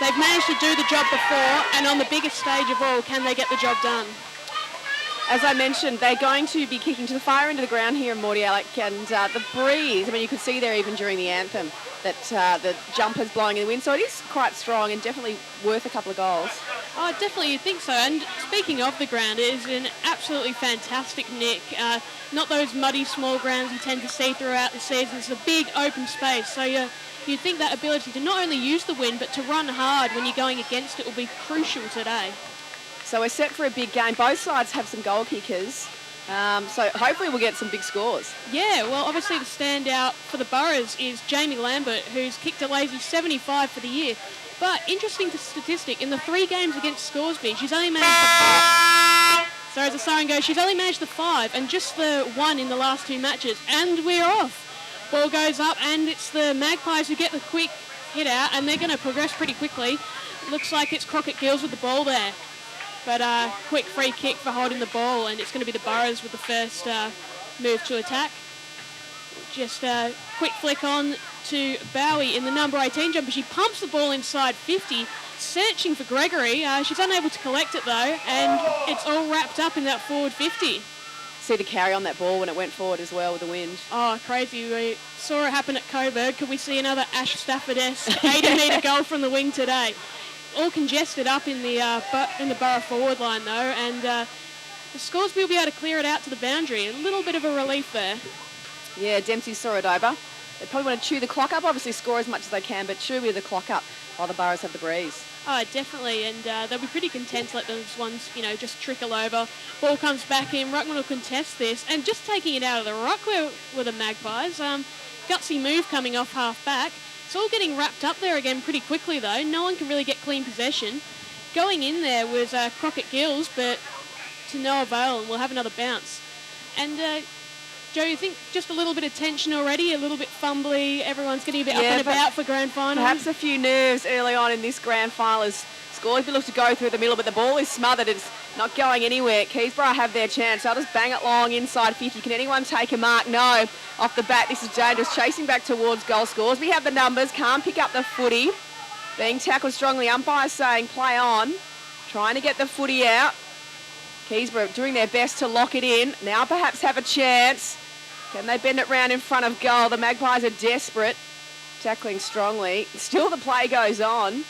They've managed to do the job before, and on the biggest stage of all, can they get the job done? As I mentioned, they're going to be kicking to the far end of the ground here in Mordialloc, and the breeze, I mean, you could see there even during the anthem that the jumper's blowing in the wind, so it is quite strong and definitely worth a couple of goals. Oh, definitely, you think so. And speaking of the ground, it is an absolutely fantastic nick. Not those muddy, small grounds you tend to see throughout the season. It's a big, open space, so you think that ability to not only use the wind, but to run hard when you're going against it will be crucial today. So we're set for a big game. Both sides have some goal kickers. So hopefully we'll get some big scores. Yeah, well, obviously the standout for the Boroughs is Jamie Lambert, who's kicked a lazy 75 for the year. But interesting statistic, in the 3 games against Scoresby, she's only managed the 5. So as the siren goes, she's only managed the 5 and just the 1 in the last 2 matches. And we're off. Ball goes up and it's the Magpies who get the quick hit out and they're going to progress pretty quickly. Looks like it's Crockett Gills with the ball there. But quick free kick for holding the ball, and it's going to be the Boroughs with the first move to attack. Just a quick flick on to Bowie in the number 18 jumper. She pumps the ball inside 50, searching for Gregory. She's unable to collect it though, and it's all wrapped up in that forward 50. See the carry on that ball when it went forward as well with the wind. Oh, crazy. We saw it happen at Coburg. Could we see another Ash Stafford-esque 80-metre goal from the wing today? All congested up in the Borough forward line though, and the Scoresby will be able to clear it out to the boundary. A little bit of a relief there. Yeah, Dempsey saw it over. They probably want to chew the clock up, obviously score as much as they can, but chew the clock up while the Boroughs have the breeze. Oh, definitely, and they'll be pretty content to let those ones, just trickle over. Ball comes back in, Ruckman will contest this, and just taking it out of the ruck were the Magpies. Gutsy move coming off half back. It's all getting wrapped up there again pretty quickly though. No one can really get clean possession. Going in there was Crockett Gills, but to no avail, and we'll have another bounce. And Joe, you think just a little bit of tension already, a little bit fumbly, everyone's getting a bit up and about for grand final? Perhaps a few nerves early on in this grand final as Scoresby looks to go through the middle, but the ball is smothered. It's not going anywhere. Keysborough have their chance. They'll just bang it long inside 50. Can anyone take a mark? No. Off the bat, this is dangerous. Chasing back towards goal scores. We have the numbers. Can't pick up the footy. Being tackled strongly. Umpire saying play on. Trying to get the footy out. Keysborough doing their best to lock it in. Now perhaps have a chance. Can they bend it round in front of goal? The Magpies are desperate. Tackling strongly. Still the play goes on.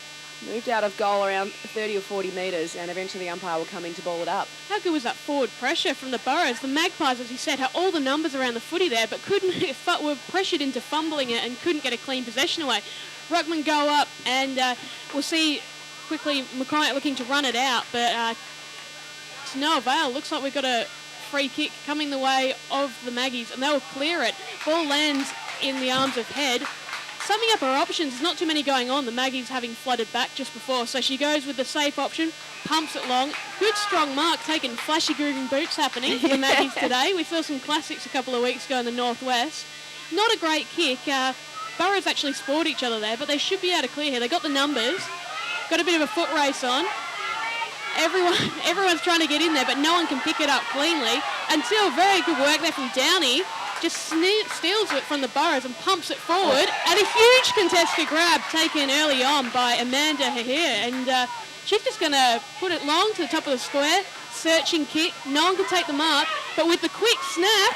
Moved out of goal around 30 or 40 metres, and eventually the umpire will come in to ball it up. How good was that forward pressure from the Boroughs? The Magpies, as you said, had all the numbers around the footy there, but were pressured into fumbling it and couldn't get a clean possession away. Ruckman go up, and we'll see quickly McCoy looking to run it out, but to no avail. Looks like we've got a free kick coming the way of the Maggies, and they'll clear it. Ball lands in the arms of Head. Summing up her options, there's not too many going on. The Maggies having flooded back just before. So she goes with the safe option, pumps it long. Good strong mark, taking flashy grooving boots happening for the Maggies today. We saw some classics a couple of weeks ago in the Northwest. Not a great kick. Boroughs actually spoiled each other there, but they should be able to clear here. They got the numbers. Got a bit of a foot race on. Everyone's trying to get in there, but no one can pick it up cleanly until very good work there from Downey. Just steals it from the Boroughs and pumps it forward. And a huge contested grab taken early on by Amanda Hahir. And she's just going to put it long to the top of the square. Searching kick. No one can take the mark. But with the quick snap,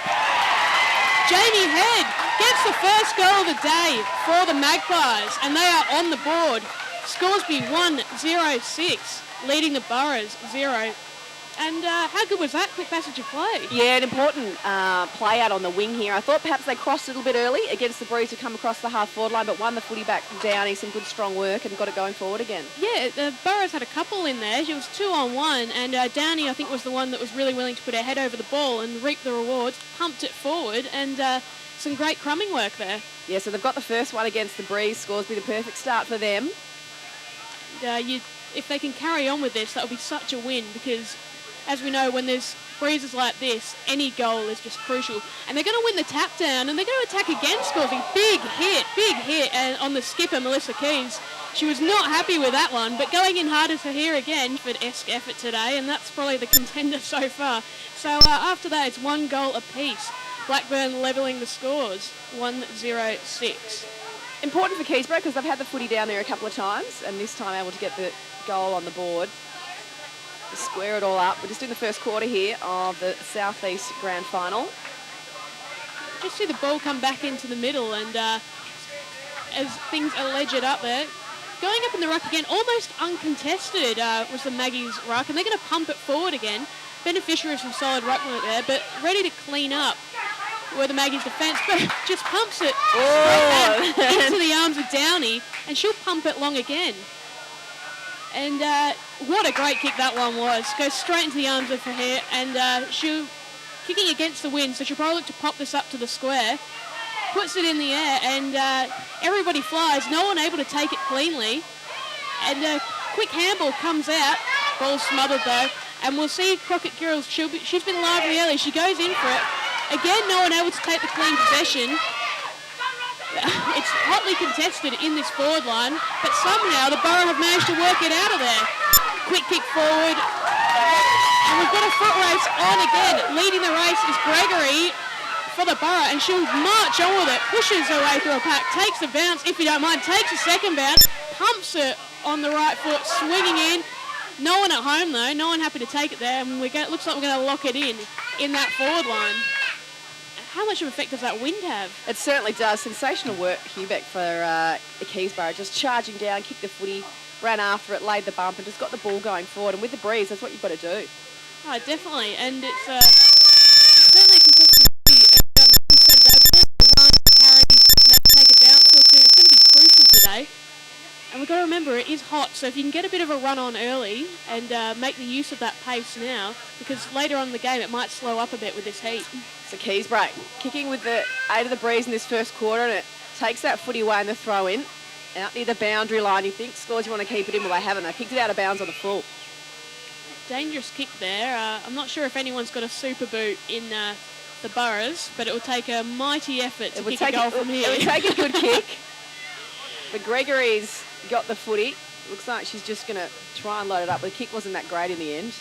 Jamie Head gets the first goal of the day for the Magpies. And they are on the board. Scoresby 1-0-6, leading the Boroughs 0. And how good was that quick passage of play? Yeah, an important play out on the wing here. I thought perhaps they crossed a little bit early against the breeze to come across the half-forward line, but won the footy back from Downey, some good strong work, and got it going forward again. Yeah, the Boroughs had a couple in there. She was 2-on-1, and Downey, I think, was the one that was really willing to put her head over the ball and reap the rewards, pumped it forward, and some great crumbing work there. Yeah, so they've got the first one against the breeze. Scoresby, the perfect start for them. If they can carry on with this, that would be such a win, because as we know, when there's breezes like this, any goal is just crucial. And they're going to win the tap down, and they're going to attack again, Scoresby. Big hit and on the skipper, Melissa Keys. She was not happy with that one, but going in harder to here again for an esque effort today, and that's probably the contender so far. So after that, it's 1 goal apiece. Blackburn levelling the scores, 1-0-6. important for Keysborough because they've had the footy down there a couple of times, and this time able to get the goal on the board to square it all up. We're just in the first quarter here of the South East Grand Final. Just see the ball come back into the middle, and as things are ledgered up there, going up in the ruck again, almost uncontested was the Maggies ruck, and they're going to pump it forward again. Beneficiary of some solid ruck work there, but ready to clean up where the Maggies defence, but just pumps it into the arms of Downey, and she'll pump it long again. And what a great kick that one was. Goes straight into the arms of her, and she'll kicking against the wind, so she'll probably look to pop this up to the square. Puts it in the air, and everybody flies. No one able to take it cleanly. And a quick handball comes out. Ball smothered though. And we'll see Crockett Girls. She's been lively early. She goes in for it. Again, no one able to take the clean possession. It's hotly contested in this forward line, but somehow the Borough have managed to work it out of there. Quick kick forward. And we've got a foot race on again. Leading the race is Gregory for the Borough, and she'll march on with it, pushes her way through a pack, takes a bounce, if you don't mind, takes a second bounce, pumps it on the right foot, swinging in. No one at home though, no one happy to take it there, and looks like we're going to lock it in that forward line. How much of an effect does that wind have? It certainly does. Sensational work, Hubeck, for Keysborough. Just charging down, kicked the footy, ran after it, laid the bump, and just got the ball going forward. And with the breeze, that's what you've got to do. Oh, definitely. And it's certainly a contested footy. We said that a run, carry, maybe take a bounce or two. It's going to be crucial today. And we've got to remember, it is hot, so if you can get a bit of a run on early and make the use of that pace now, because later on in the game it might slow up a bit with this heat. So Keysborough kicking with the 8 of the breeze in this first quarter, and it takes that footy away in the throw-in. Out near the boundary line, you think Scores, you want to keep it in, well they haven't. They kicked it out of bounds on the full. Dangerous kick there. I'm not sure if anyone's got a super boot in the Boroughs, but it will take a mighty effort to kick a goal from here. It would take a good kick. But Gregory's got the footy. Looks like she's just going to try and load it up. The kick wasn't that great in the end.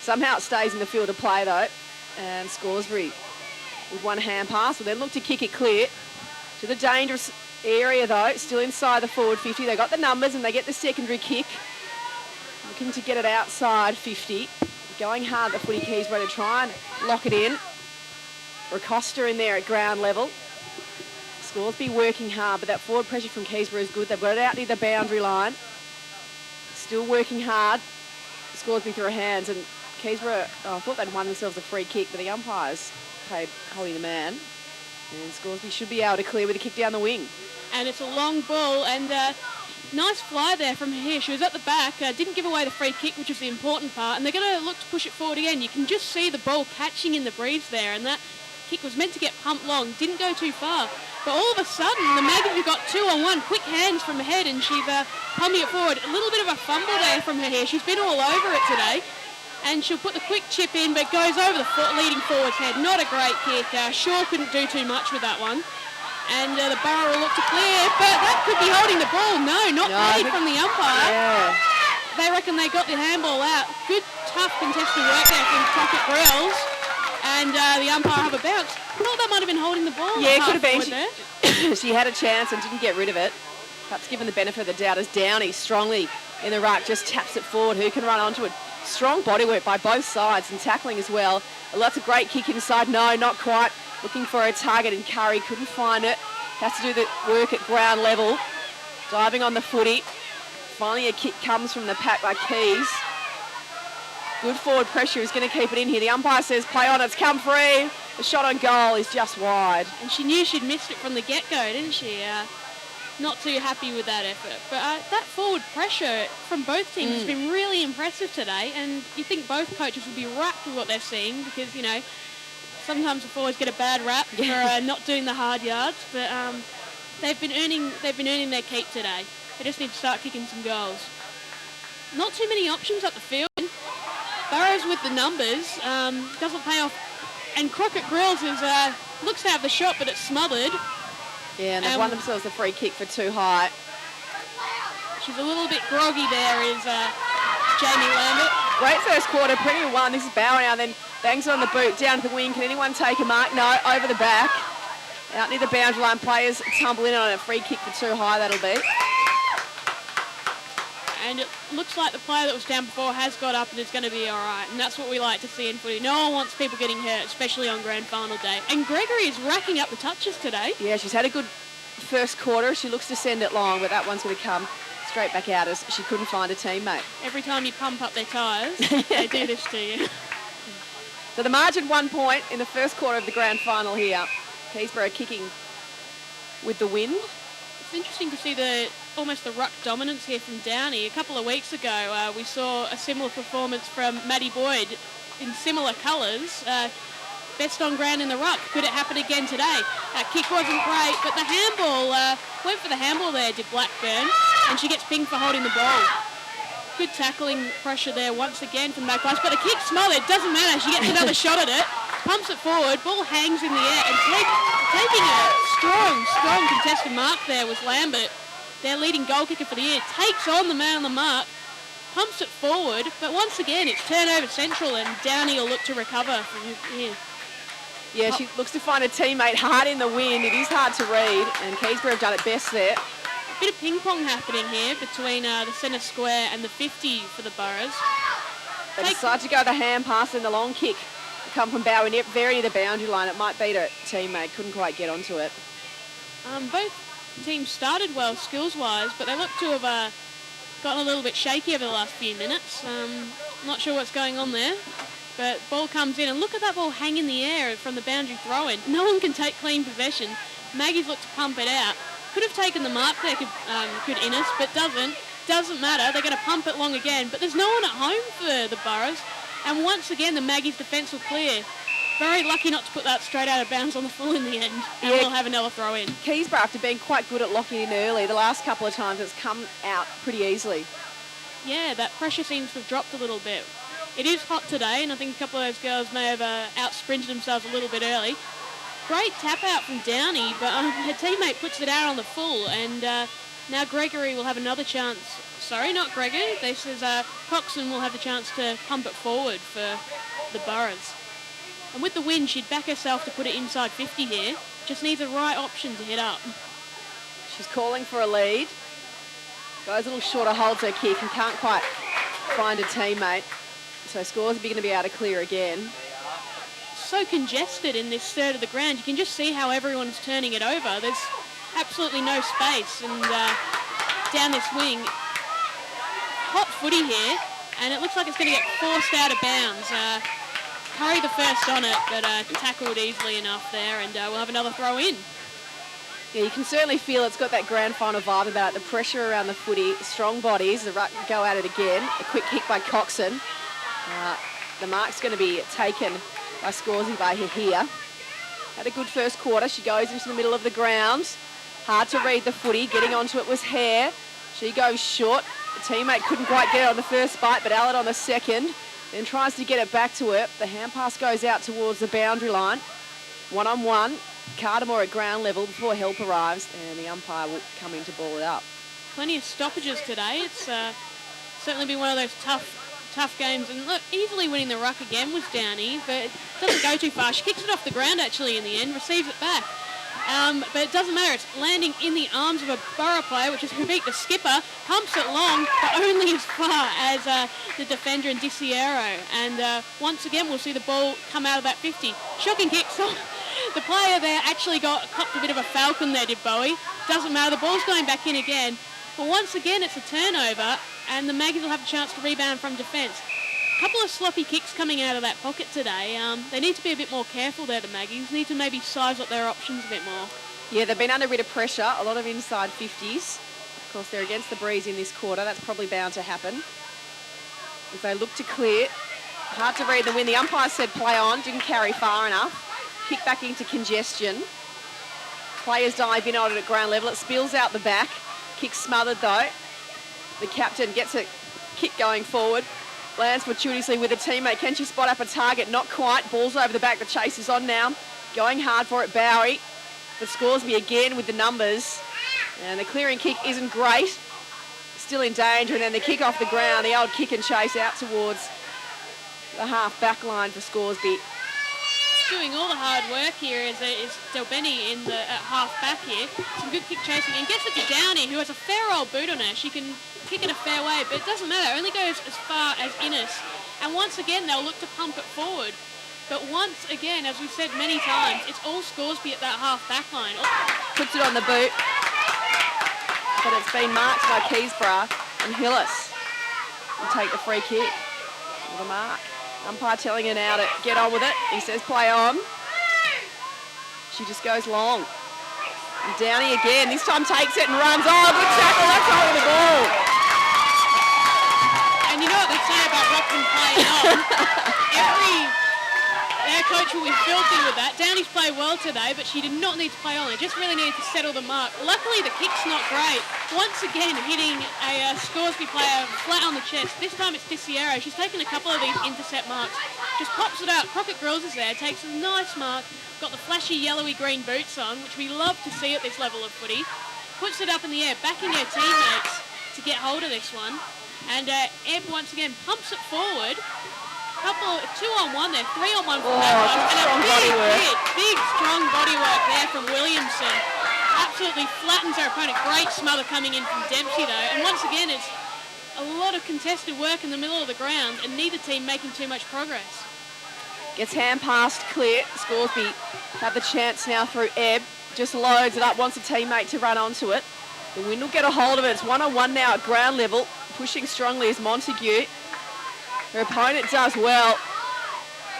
Somehow it stays in the field of play though. And Scoresbury with one hand pass will then look to kick it clear to the dangerous area though. Still inside the forward 50. They got the numbers and they get the secondary kick. Looking to get it outside 50. Going hard the footy Keysborough to try and lock it in. Racosta in there at ground level. Scoresby working hard, but that forward pressure from Keysborough is good. They've got it out near the boundary line. Still working hard. Scoresby through her hands, and Keysborough, I thought they'd won themselves a free kick, but the umpires paid Holly the man. And Scoresby should be able to clear with a kick down the wing. And it's a long ball, and nice fly there from here. She was at the back, didn't give away the free kick, which is the important part, and they're going to look to push it forward again. You can just see the ball catching in the breeze there, and that kick was meant to get pumped long, didn't go too far. But all of a sudden, the Maggies have got 2-on-1, quick hands from ahead, and she's pumping it forward. A little bit of a fumble there from her here. She's been all over it today. And she'll put the quick chip in, but goes over the leading forward's head. Not a great kick. Shaw couldn't do too much with that one. And the Borough will look to clear, but that could be holding the ball. No, not paid from the umpire. Yeah. They reckon they got the handball out. Good, tough contested work there from Crockett Grills. And the umpire have a bounce. I thought that might have been holding the ball. Yeah, it could have been. There. She had a chance and didn't get rid of it. Perhaps given the benefit of the doubt as Downey strongly in the ruck just taps it forward. Who can run onto it? Strong bodywork by both sides and tackling as well. Lots of great kick inside. No, not quite. Looking for a target and Curry couldn't find it. Has to do the work at ground level. Diving on the footy. Finally a kick comes from the pack by Keys. Good forward pressure is going to keep it in here. The umpire says play on, it's come free. The shot on goal is just wide. And she knew she'd missed it from the get-go, didn't she? Not too happy with that effort. But that forward pressure from both teams has been really impressive today. And you think both coaches will be rapt with what they're seeing because, you know, sometimes the forwards get a bad rap for not doing the hard yards. But they've been earning their keep today. They just need to start kicking some goals. Not too many options up the field. Burrows with the numbers doesn't pay off. And Crockett Grills looks to have the shot, but it's smothered. Yeah, and they've won themselves a free kick for too high. She's a little bit groggy there, is Jamie Lambert. Great first quarter, plenty of one. This is Bauer now, then bangs on the boot, down to the wing. Can anyone take a mark? No, over the back. Out near the boundary line, players tumble in on a free kick for too high, that'll be. And it looks like the player that was down before has got up and is going to be all right. And that's what we like to see in footy. No one wants people getting hurt, especially on grand final day. And Gregory is racking up the touches today. Yeah, she's had a good first quarter. She looks to send it long, but that one's going to come straight back out as she couldn't find a teammate. Every time you pump up their tyres, they do this to you. So the margin 1 point in the first quarter of the grand final here. Keysborough kicking with the wind. It's interesting to see almost the ruck dominance here from Downey. A couple of weeks ago, we saw a similar performance from Maddie Boyd in similar colours. Best on ground in the ruck. Could it happen again today? That kick wasn't great, but the handball, went for the handball there, did Blackburn, and she gets pinged for holding the ball. Good tackling pressure there once again from Magpies, but the kick smothered, doesn't matter, she gets another shot at it, pumps it forward, ball hangs in the air, and taking a strong contested mark there was Lambert, their leading goal kicker for the year, takes on the man on the mark, pumps it forward, but once again it's turnover central and Downey will look to recover from here. Yeah, she looks to find a teammate hard in the wind. It is hard to read, and Keysborough have done it best there. Bit of ping pong happening here between the centre square and the 50 for the Boroughs. They decide to go the hand pass and the long kick. Come from Bowie, very near the boundary line. It might beat a teammate, couldn't quite get onto it. Both teams started well skills-wise, but they look to have gotten a little bit shaky over the last few minutes. Not sure what's going on there, but ball comes in, and look at that ball hang in the air from the boundary throw-in. No one can take clean possession. Maggie's looked to pump it out. Could have taken the mark there, could Innes, but doesn't. Doesn't matter. They're going to pump it long again, but there's no one at home for the Boroughs. And once again, the Maggies' defence will clear. Very lucky not to put that straight out of bounds on the full in the end. And we'll have another throw in. Keysborough, after being quite good at locking in early, the last couple of times it's come out pretty easily. Yeah, that pressure seems to have dropped a little bit. It is hot today, and I think a couple of those girls may have out-sprinted themselves a little bit early. Great tap out from Downey, but her teammate puts it out on the full, and now Gregory will have another chance. Sorry, not Gregory. This is Coxon will have the chance to pump it forward for the Boroughs. And with the wind, she'd back herself to put it inside 50 here. Just needs the right option to hit up. She's calling for a lead. Goes a little shorter, holds her kick and can't quite find a teammate. So Scores are going to be able to clear again. So congested in this third of the ground. You can just see how everyone's turning it over. There's absolutely no space. And down this wing, hot footy here. And it looks like it's going to get forced out of bounds. Curry the first on it, but tackled easily enough there. And we'll have another throw in. Yeah, you can certainly feel it's got that grand final vibe about it. The pressure around the footy, strong bodies. The ruck go at it again. A quick kick by Coxon. The mark's going to be taken by Scoresy by here. Had a good first quarter. She goes into the middle of the ground. Hard to read the footy. Getting onto it was Hare. She goes short. The teammate couldn't quite get it on the first bite, but Allard on the second. Then tries to get it back to her. The hand pass goes out towards the boundary line. One-on-one. Cardamore at ground level before help arrives, and the umpire will come in to ball it up. Plenty of stoppages today. It's certainly been one of those tough games. And look, easily winning the ruck again was Downey, but it doesn't go too far. She kicks it off the ground actually in the end, receives it back. But it doesn't matter. It's landing in the arms of a Borough player, which is Hubik, the skipper, pumps it long, but only as far as the defender in Diciero. And once again, we'll see the ball come out of that 50. Shocking kick. The player there actually copped a bit of a falcon there, did Bowie. Doesn't matter. The ball's going back in again. But once again, it's a turnover, and the Maggies will have a chance to rebound from defence. A couple of sloppy kicks coming out of that pocket today. They need to be a bit more careful there, the Maggies. Need to maybe size up their options a bit more. Yeah, they've been under a bit of pressure. A lot of inside 50s. Of course, they're against the breeze in this quarter. That's probably bound to happen. As they look to clear. Hard to read the win. The umpire said play on. Didn't carry far enough. Kick back into congestion. Players dive in on it at ground level. It spills out the back. Kick smothered though. The captain gets a kick going forward. Lands fortuitously with a teammate. Can she spot up a target? Not quite. Ball's over the back. The chase is on now. Going hard for it, Bowie. But Scoresby again with the numbers. And the clearing kick isn't great. Still in danger. And then the kick off the ground. The old kick and chase out towards the half back line for Scoresby. doing all the hard work here is Delbeni in the half back here. Some good kick chasing and gets it to Downey, who has a fair old boot on her. She can kick it a fair way, but it doesn't matter. It only goes as far as Innes. And once again, they'll look to pump it forward. But once again, as we've said many times, it's all Scoresby at that half back line. Puts it on the boot. But it's been marked by Keysborough, and Hillis will take the free kick with a mark. Umpire telling her now to get on with it. He says play on. She just goes long. And Downey again, this time takes it and runs. Oh, good tackle, that's over the ball. And you know what they say about Rockman playing on? Their coach will be filthy with that. Downey's played well today, but she did not need to play on. They just really needed to settle the mark. Luckily, the kick's not great. Once again, hitting a Scoresby player flat on the chest. This time it's Tisiero. She's taken a couple of these intercept marks. Just pops it out. Crockett Grills is there, takes a nice mark. Got the flashy yellowy green boots on, which we love to see at this level of footy. Puts it up in the air, backing her teammates to get hold of this one. And Ebb once again pumps it forward. Couple, 2-on-1 there, 3-on-1 from that one. And a big strong body work there from Williamson. Absolutely flattens her opponent. Great smother coming in from Dempsey though. And once again, it's a lot of contested work in the middle of the ground and neither team making too much progress. Gets hand passed clear. Scoresby have the chance now through Ebb. Just loads it up, wants a teammate to run onto it. The wind will get a hold of it. It's 1-on-1 now at ground level. Pushing strongly is Montague. Her opponent does well.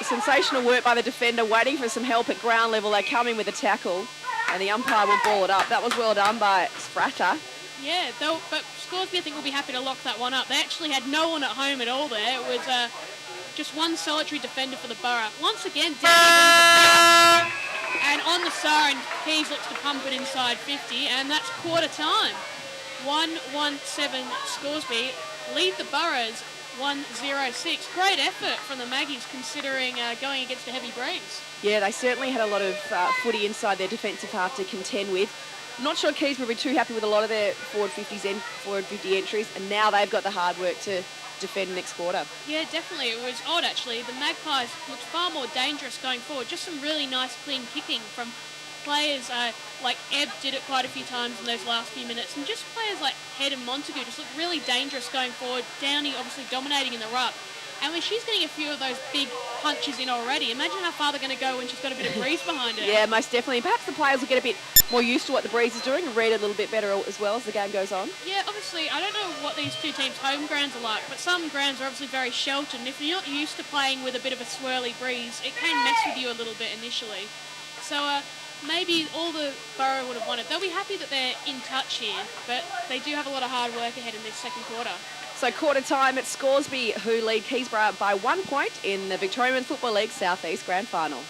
Sensational work by the defender, waiting for some help at ground level. They come in with a tackle, and the umpire will ball it up. That was well done by Spratter. Yeah, but Scoresby, I think, will be happy to lock that one up. They actually had no one at home at all there. It was just one solitary defender for the Borough. Once again, Downey and on the siren, Keys looks to pump it inside 50, and that's quarter time. 1-1-7 Scoresby lead the Boroughs 1-0-6. Great effort from the Maggies considering going against a heavy breeze. Yeah, they certainly had a lot of footy inside their defensive half to contend with. I'm not sure Keys will be too happy with a lot of their forward 50 entries, and now they've got the hard work to defend next quarter. Yeah, definitely. It was odd, actually. The Magpies looked far more dangerous going forward. Just some really nice, clean kicking from players like Ebb did it quite a few times in those last few minutes, and just players like Head and Montague just looked really dangerous going forward. Downey obviously dominating in the ruck. And when she's getting a few of those big punches in already, imagine how far they're going to go when she's got a bit of breeze behind her. Yeah, most definitely. Perhaps the players will get a bit more used to what the breeze is doing and read a little bit better as well as the game goes on. Yeah, obviously, I don't know what these two teams' home grounds are like, but some grounds are obviously very sheltered, and if you're not used to playing with a bit of a swirly breeze, it can mess with you a little bit initially. So maybe all the Borough would have wanted. They'll be happy that they're in touch here, but they do have a lot of hard work ahead in this second quarter. So quarter time at Scoresby, who lead Keysborough by 1 point in the Victorian Football League South East Grand Final.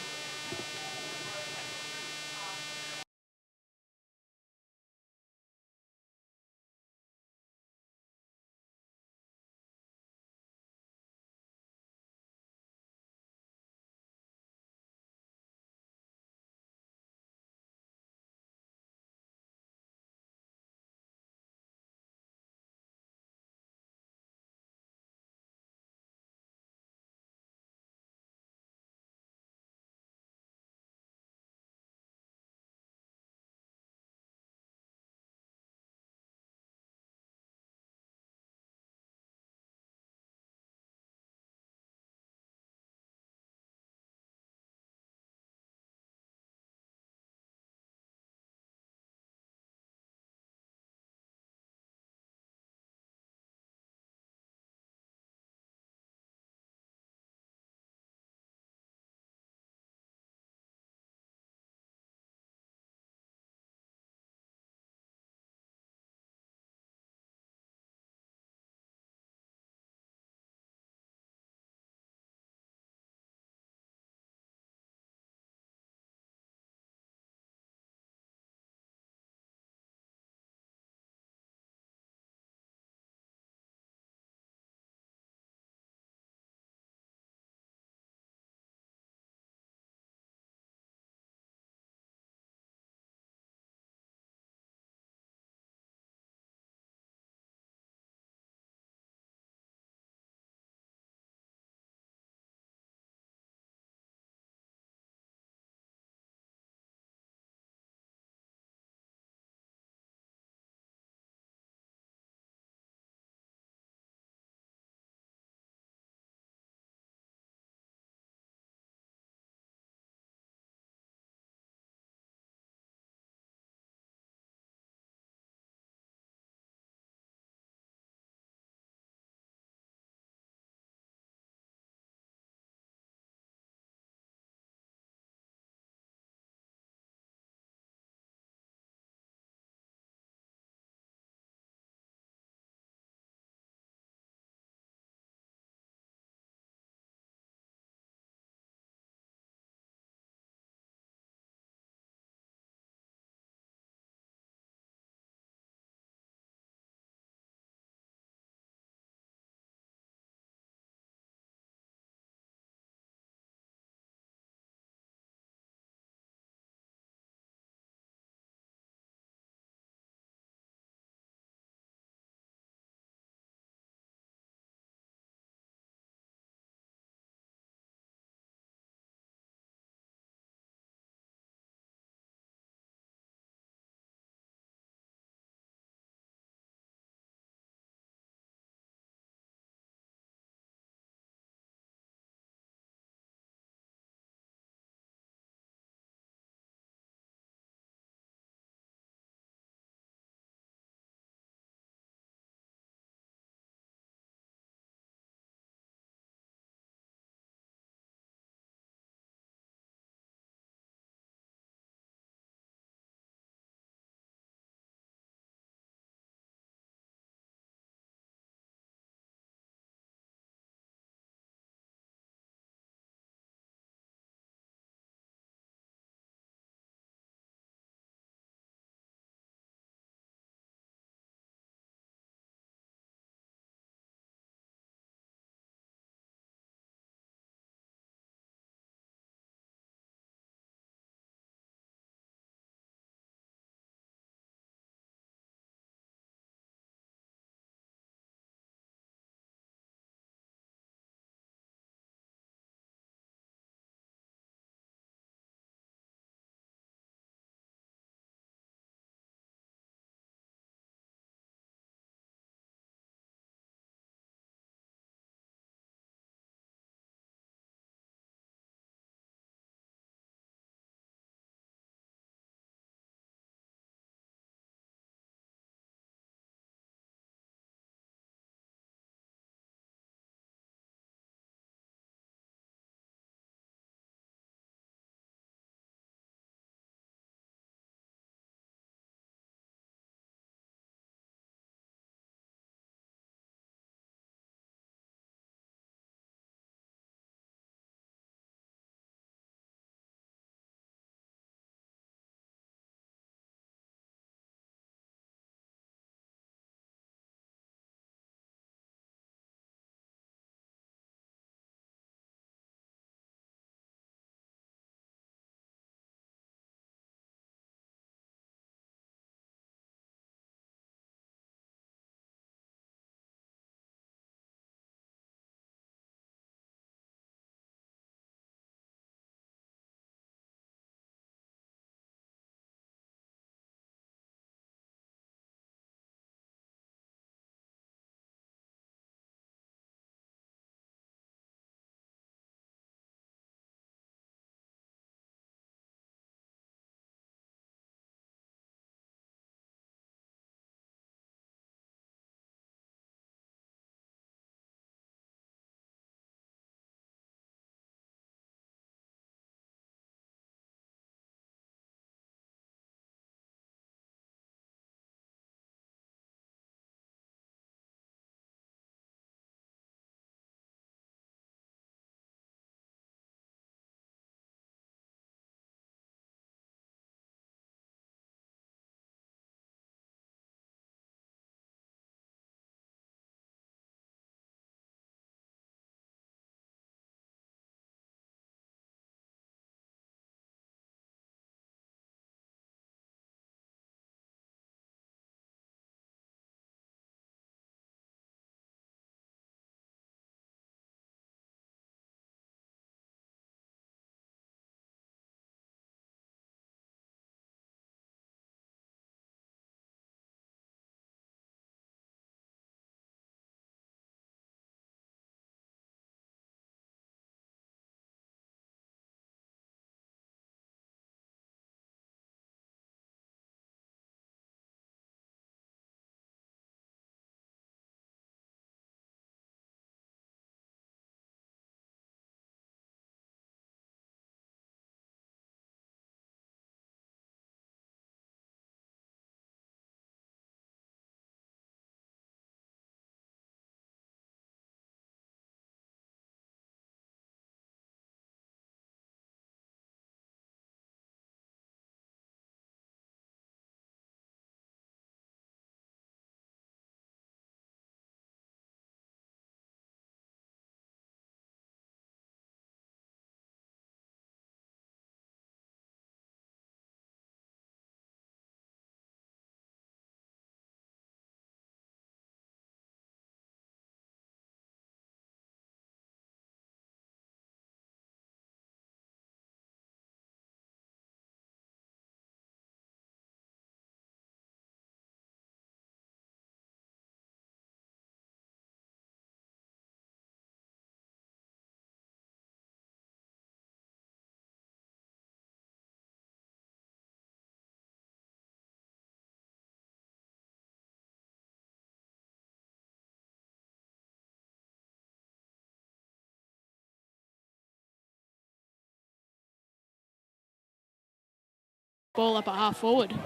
ball up at half forward.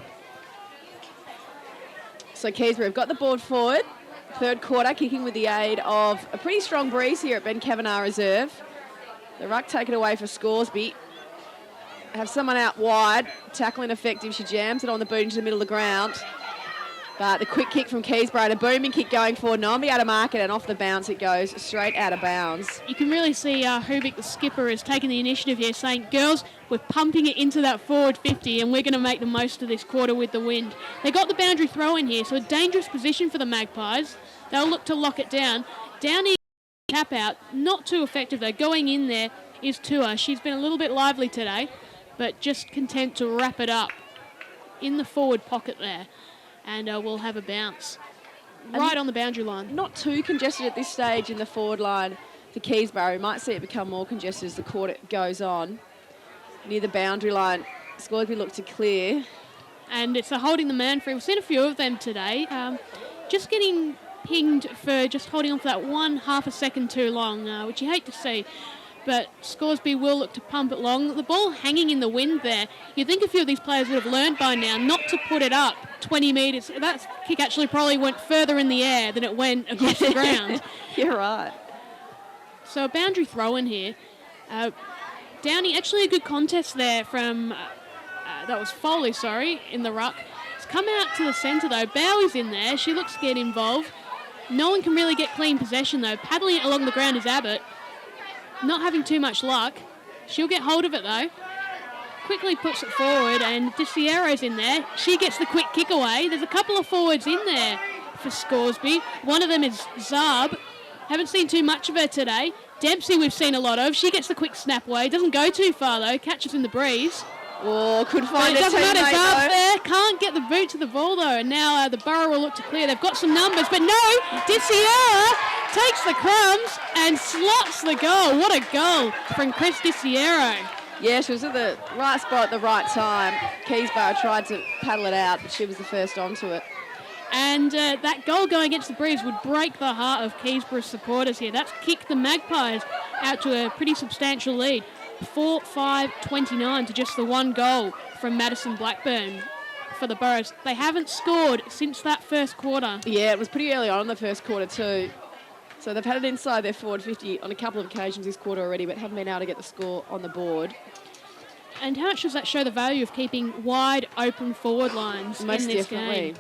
So Keysborough have got the board forward. Third quarter, kicking with the aid of a pretty strong breeze here at Ben Kavanagh Reserve. The ruck taken away for Scoresby. Have someone out wide, tackling effective. She jams it on the boot into the middle of the ground. But the quick kick from Keysborough and a booming kick going forward. No one be able to mark it, and off the bounce it goes straight out of bounds. You can really see Hubik, the skipper, has taken the initiative here, saying, girls, we're pumping it into that forward 50 and we're going to make the most of this quarter with the wind. They got the boundary throw in here, so a dangerous position for the Magpies. They'll look to lock it down. Downey tap out, not too effective though. Going in there is Tua. She's been a little bit lively today, but just content to wrap it up in the forward pocket there. And we'll have a bounce right on the boundary line. Not too congested at this stage in the forward line for Keysborough. We might see it become more congested as the quarter goes on. Near the boundary line, Scoresby look to clear. And it's a holding the man free. We've seen a few of them today. Just getting pinged for just holding on for that 1/2 a second too long, which you hate to see. But Scoresby will look to pump it long. The ball hanging in the wind there. You'd think a few of these players would have learned by now not to put it up 20 metres. That kick actually probably went further in the air than it went across the ground. You're right. So a boundary throw in here. Downey, actually a good contest there from, that was Foley, sorry, in the ruck. It's come out to the centre though. Bowie's in there. She looks to get involved. No one can really get clean possession though. Paddling it along the ground is Abbott. Not having too much luck. She'll get hold of it though. Quickly puts it forward and DeSierra's in there. She gets the quick kick away. There's a couple of forwards in there for Scoresby. One of them is Zarb. Haven't seen too much of her today. Dempsey we've seen a lot of. She gets the quick snap away. Doesn't go too far though. Catches in the breeze. Oh, could find it a doesn't matter. teammate, Zarb's though. there. Can't get the boot to the ball though. And now the Borough will look to clear. They've got some numbers, but no. DeSierra takes the crumbs and slots the goal. What a goal from Chris DeSierra. Yeah, she was at the right spot at the right time. Keysborough tried to paddle it out, but she was the first onto it. And that goal going against the breeze would break the heart of Keysborough supporters here. That's kicked the Magpies out to a pretty substantial lead. 4-5-29 to just the one goal from Madison Blackburn for the Boroughs. They haven't scored since that first quarter. Yeah, it was pretty early on in the first quarter too. So they've had it inside their forward 50 on a couple of occasions this quarter already, but haven't been able to get the score on the board. And how much does that show the value of keeping wide open forward lines Most in this definitely. game?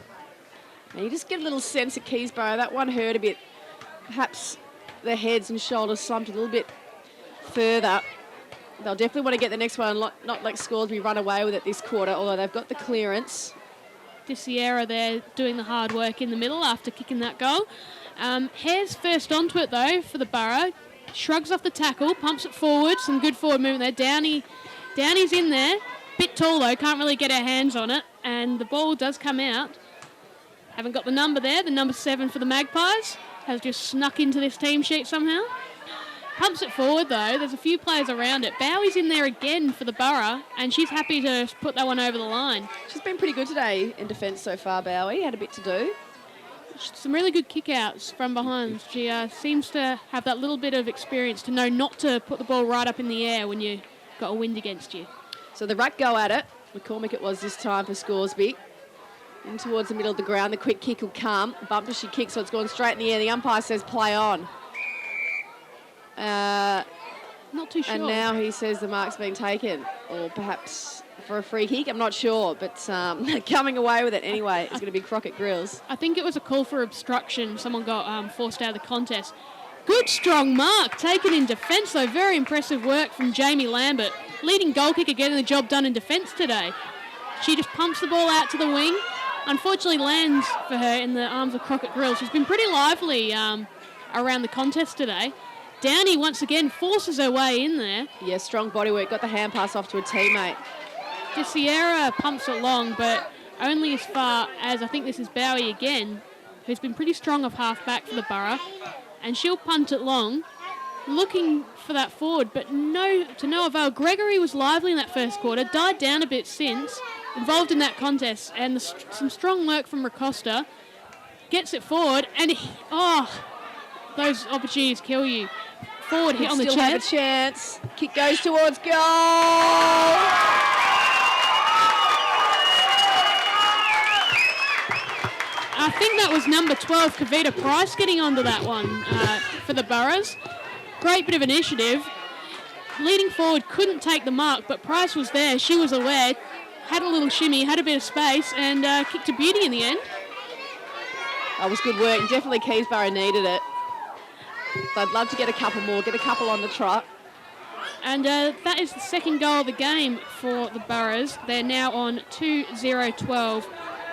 And you just get a little sense at Keysborough. That one hurt a bit. Perhaps their heads and shoulders slumped a little bit further. They'll definitely want to get the next one, not like Scoresby run away with it this quarter, although they've got the clearance. DeSierra there doing the hard work in the middle after kicking that goal. Hare's first onto it though for the Borough. Shrugs off the tackle, pumps it forward. Some good forward movement there. Downey's in there. Bit tall though, can't really get her hands on it. And the ball does come out. Haven't got the number there. The number 7 for the Magpies has just snuck into this team sheet somehow. Pumps it forward though. There's a few players around it. Bowie's in there again for the Borough, and she's happy to put that one over the line. She's been pretty good today in defence so far, Bowie. Had a bit to do. Some really good kick-outs from behind. She seems to have that little bit of experience to know not to put the ball right up in the air when you've got a wind against you. So the ruck go at it. McCormick it was this time for Scoresby. In towards the middle of the ground. The quick kick will come. Bumped as she kicks, so it's gone straight in the air. The umpire says play on. Not too sure. And now he says the mark's been taken, or perhaps for a free kick. I'm not sure, but coming away with it anyway. It's going to be Crockett Grills. I think it was a call for obstruction. Someone got forced out of the contest. Good strong mark taken in defence though. Very impressive work from Jamie Lambert. Leading goal kicker getting the job done in defence today. She just pumps the ball out to the wing. Unfortunately lands for her in the arms of Crockett Grills. She's been pretty lively around the contest today. Downey once again forces her way in there. Yeah, strong body work. Got the hand pass off to a teammate. DeSierra pumps it long, but only as far as, I think this is Bowie again, who's been pretty strong off half-back for the Borough. And she'll punt it long, looking for that forward, but to no avail. Gregory was lively in that first quarter, died down a bit since, involved in that contest, and some strong work from Racosta. Gets it forward, and those opportunities kill you. Forward hit on the Still have a chest. chance. Kick goes towards goal. think that was number 12, Kavita Price, getting onto that one for the Boroughs. Great bit of initiative. Leading forward, couldn't take the mark, but Price was there. She was aware, had a little shimmy, had a bit of space, and kicked a beauty in the end. That was good work. Definitely Keysborough needed it. I'd love to get a couple more, get a couple on the trot. And that is the second goal of the game for the Boroughs. They're now on 2-0-12,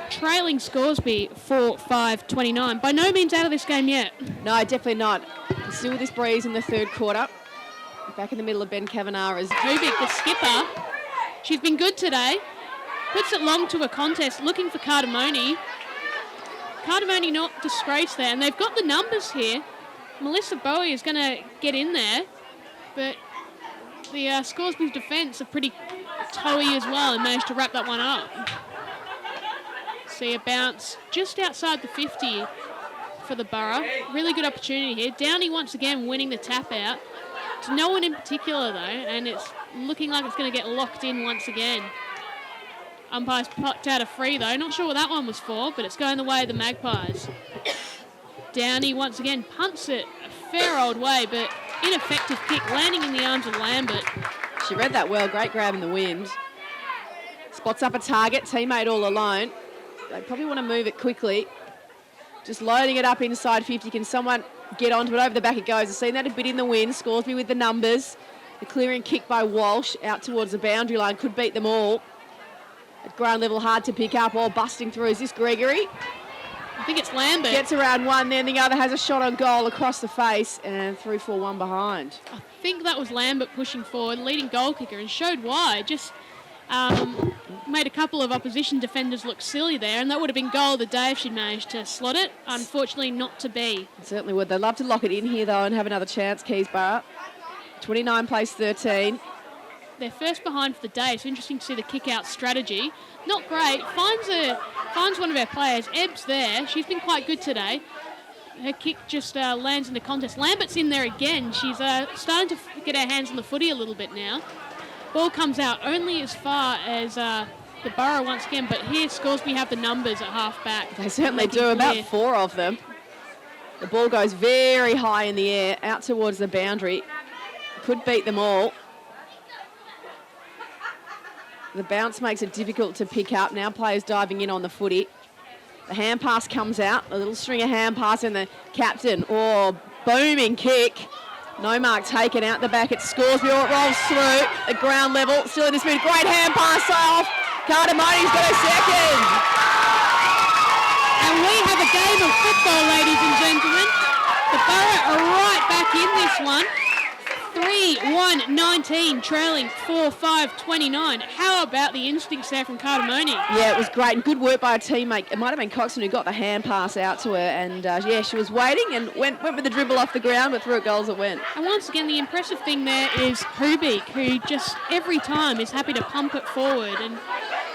trailing Scoresby 4-5-29. By no means out of this game yet. No, definitely not. Still this breeze in the third quarter. Back in the middle of Ben Kavanagh's. Hubik, the skipper, she's been good today. Puts it long to a contest, looking for Cardamone. Cardamone not disgraced there, and they've got the numbers here. Melissa Bowie is going to get in there, but the Scoresby's defence are pretty toey as well and managed to wrap that one up. See a bounce just outside the 50 for the Borough. Really good opportunity here. Downey once again winning the tap out. It's no one in particular though, and it's looking like it's going to get locked in once again. Umpire's popped out a free though. Not sure what that one was for, but it's going the way of the Magpies. Downey once again punts it a fair old way, but ineffective kick landing in the arms of Lambert. She read that well. Great grab in the wind. Spots up a target. Teammate all alone. They probably want to move it quickly. Just loading it up inside 50. Can someone get onto it? Over the back it goes. I've seen that a bit in the wind. Scoresby with the numbers. The clearing kick by Walsh out towards the boundary line. Could beat them all. At ground level, hard to pick up. All busting through. Is this Gregory? I think it's Lambert. Gets around one, then the other has a shot on goal across the face and 3-4-1 behind. I think that was Lambert pushing forward, leading goal kicker, and showed why. Just made a couple of opposition defenders look silly there, and that would have been goal of the day if she'd managed to slot it. Unfortunately, not to be. It certainly would. They'd love to lock it in here, though, and have another chance, Keysborough. 29 plays 13. They're first behind for the day. It's interesting to see the kick-out strategy. Not great. Finds one of our players. Ebb's there. She's been quite good today. Her kick just lands in the contest. Lambert's in there again. She's starting to get her hands on the footy a little bit now. Ball comes out only as far as the Borough once again, but here Scoresby have the numbers at half-back. They certainly do, about 4 of them. The ball goes very high in the air, out towards the boundary. Could beat them all. The bounce makes it difficult to pick up. Now players diving in on the footy. The hand pass comes out. A little string of hand pass and the captain. Oh, booming kick. No mark taken out the back. It Scoresby. It rolls through at ground level. Still in this mid. Great hand pass off. Cardamone's got a second. And we have a game of football, ladies and gentlemen. The Borough are right back in this one. 3-1-19, trailing 4-5-29. How about the instincts there from Cardamone? Yeah, it was great and good work by a teammate. It might have been Coxon who got the hand pass out to her, and yeah, she was waiting and went with the dribble off the ground, but through it goals it went. And once again, the impressive thing there is Hubik, who just every time is happy to pump it forward. And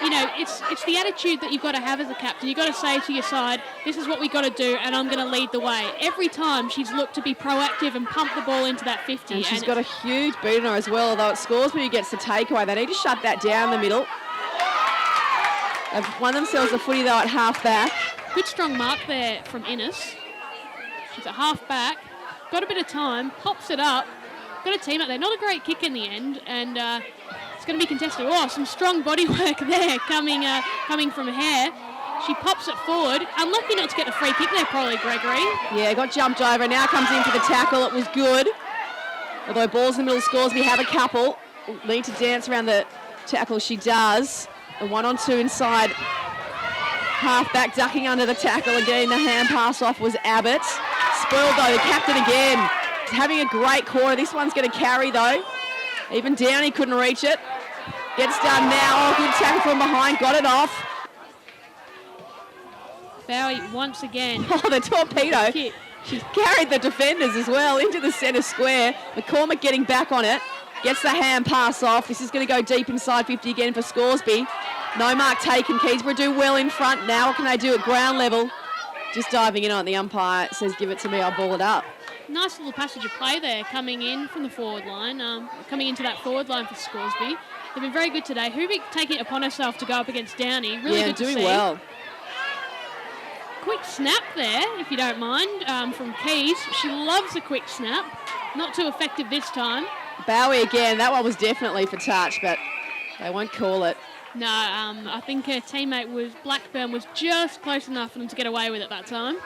you know, it's the attitude that you've got to have as a captain. You've got to say to your side, this is what we've got to do, and I'm going to lead the way. Every time she's looked to be proactive and pump the ball into that 50. And she's got a huge boot on her as well, although it Scoresby who gets the takeaway. They need to shut that down the middle. They've won themselves a footy, though, at half-back. Good strong mark there from Innes. She's at half-back. Got a bit of time, pops it up. Got a team out there. Not a great kick in the end, and it's going to be contested. Oh, some strong body work there coming from Hare. She pops it forward. Unlucky not to get the free kick there, probably, Gregory. Yeah, got jumped over. Now comes in for the tackle. It was good. Although balls in the middle, Scoresby have a couple. Need to dance around the tackle. She does. A 1-on-2 inside. Half-back ducking under the tackle again. The hand pass off was Abbott. Spoiled, though. The captain again. Having a great quarter. This one's going to carry, though. Even Downey couldn't reach it. Gets done now. Oh, good tackle from behind. Got it off. Bowie once again. Oh, the torpedo. Kick. She's carried the defenders as well into the centre square. McCormick getting back on it. Gets the hand pass off. This is going to go deep inside 50 again for Scoresby. No mark taken. Keysborough do well in front. Now what can they do at ground level? Just diving in on it. The umpire says, give it to me, I'll ball it up. Nice little passage of play there coming in from the forward line, coming into that forward line for Scoresby. They've been very good today. Hubik taking it upon herself to go up against Downey. Really good to see. Yeah, doing well. quick snap there, if you don't mind, from Keys. She loves a quick snap. Not too effective this time. Bowie again. That one was definitely for touch, but they won't call it. No, I think her teammate Blackburn was just close enough for them to get away with it that time.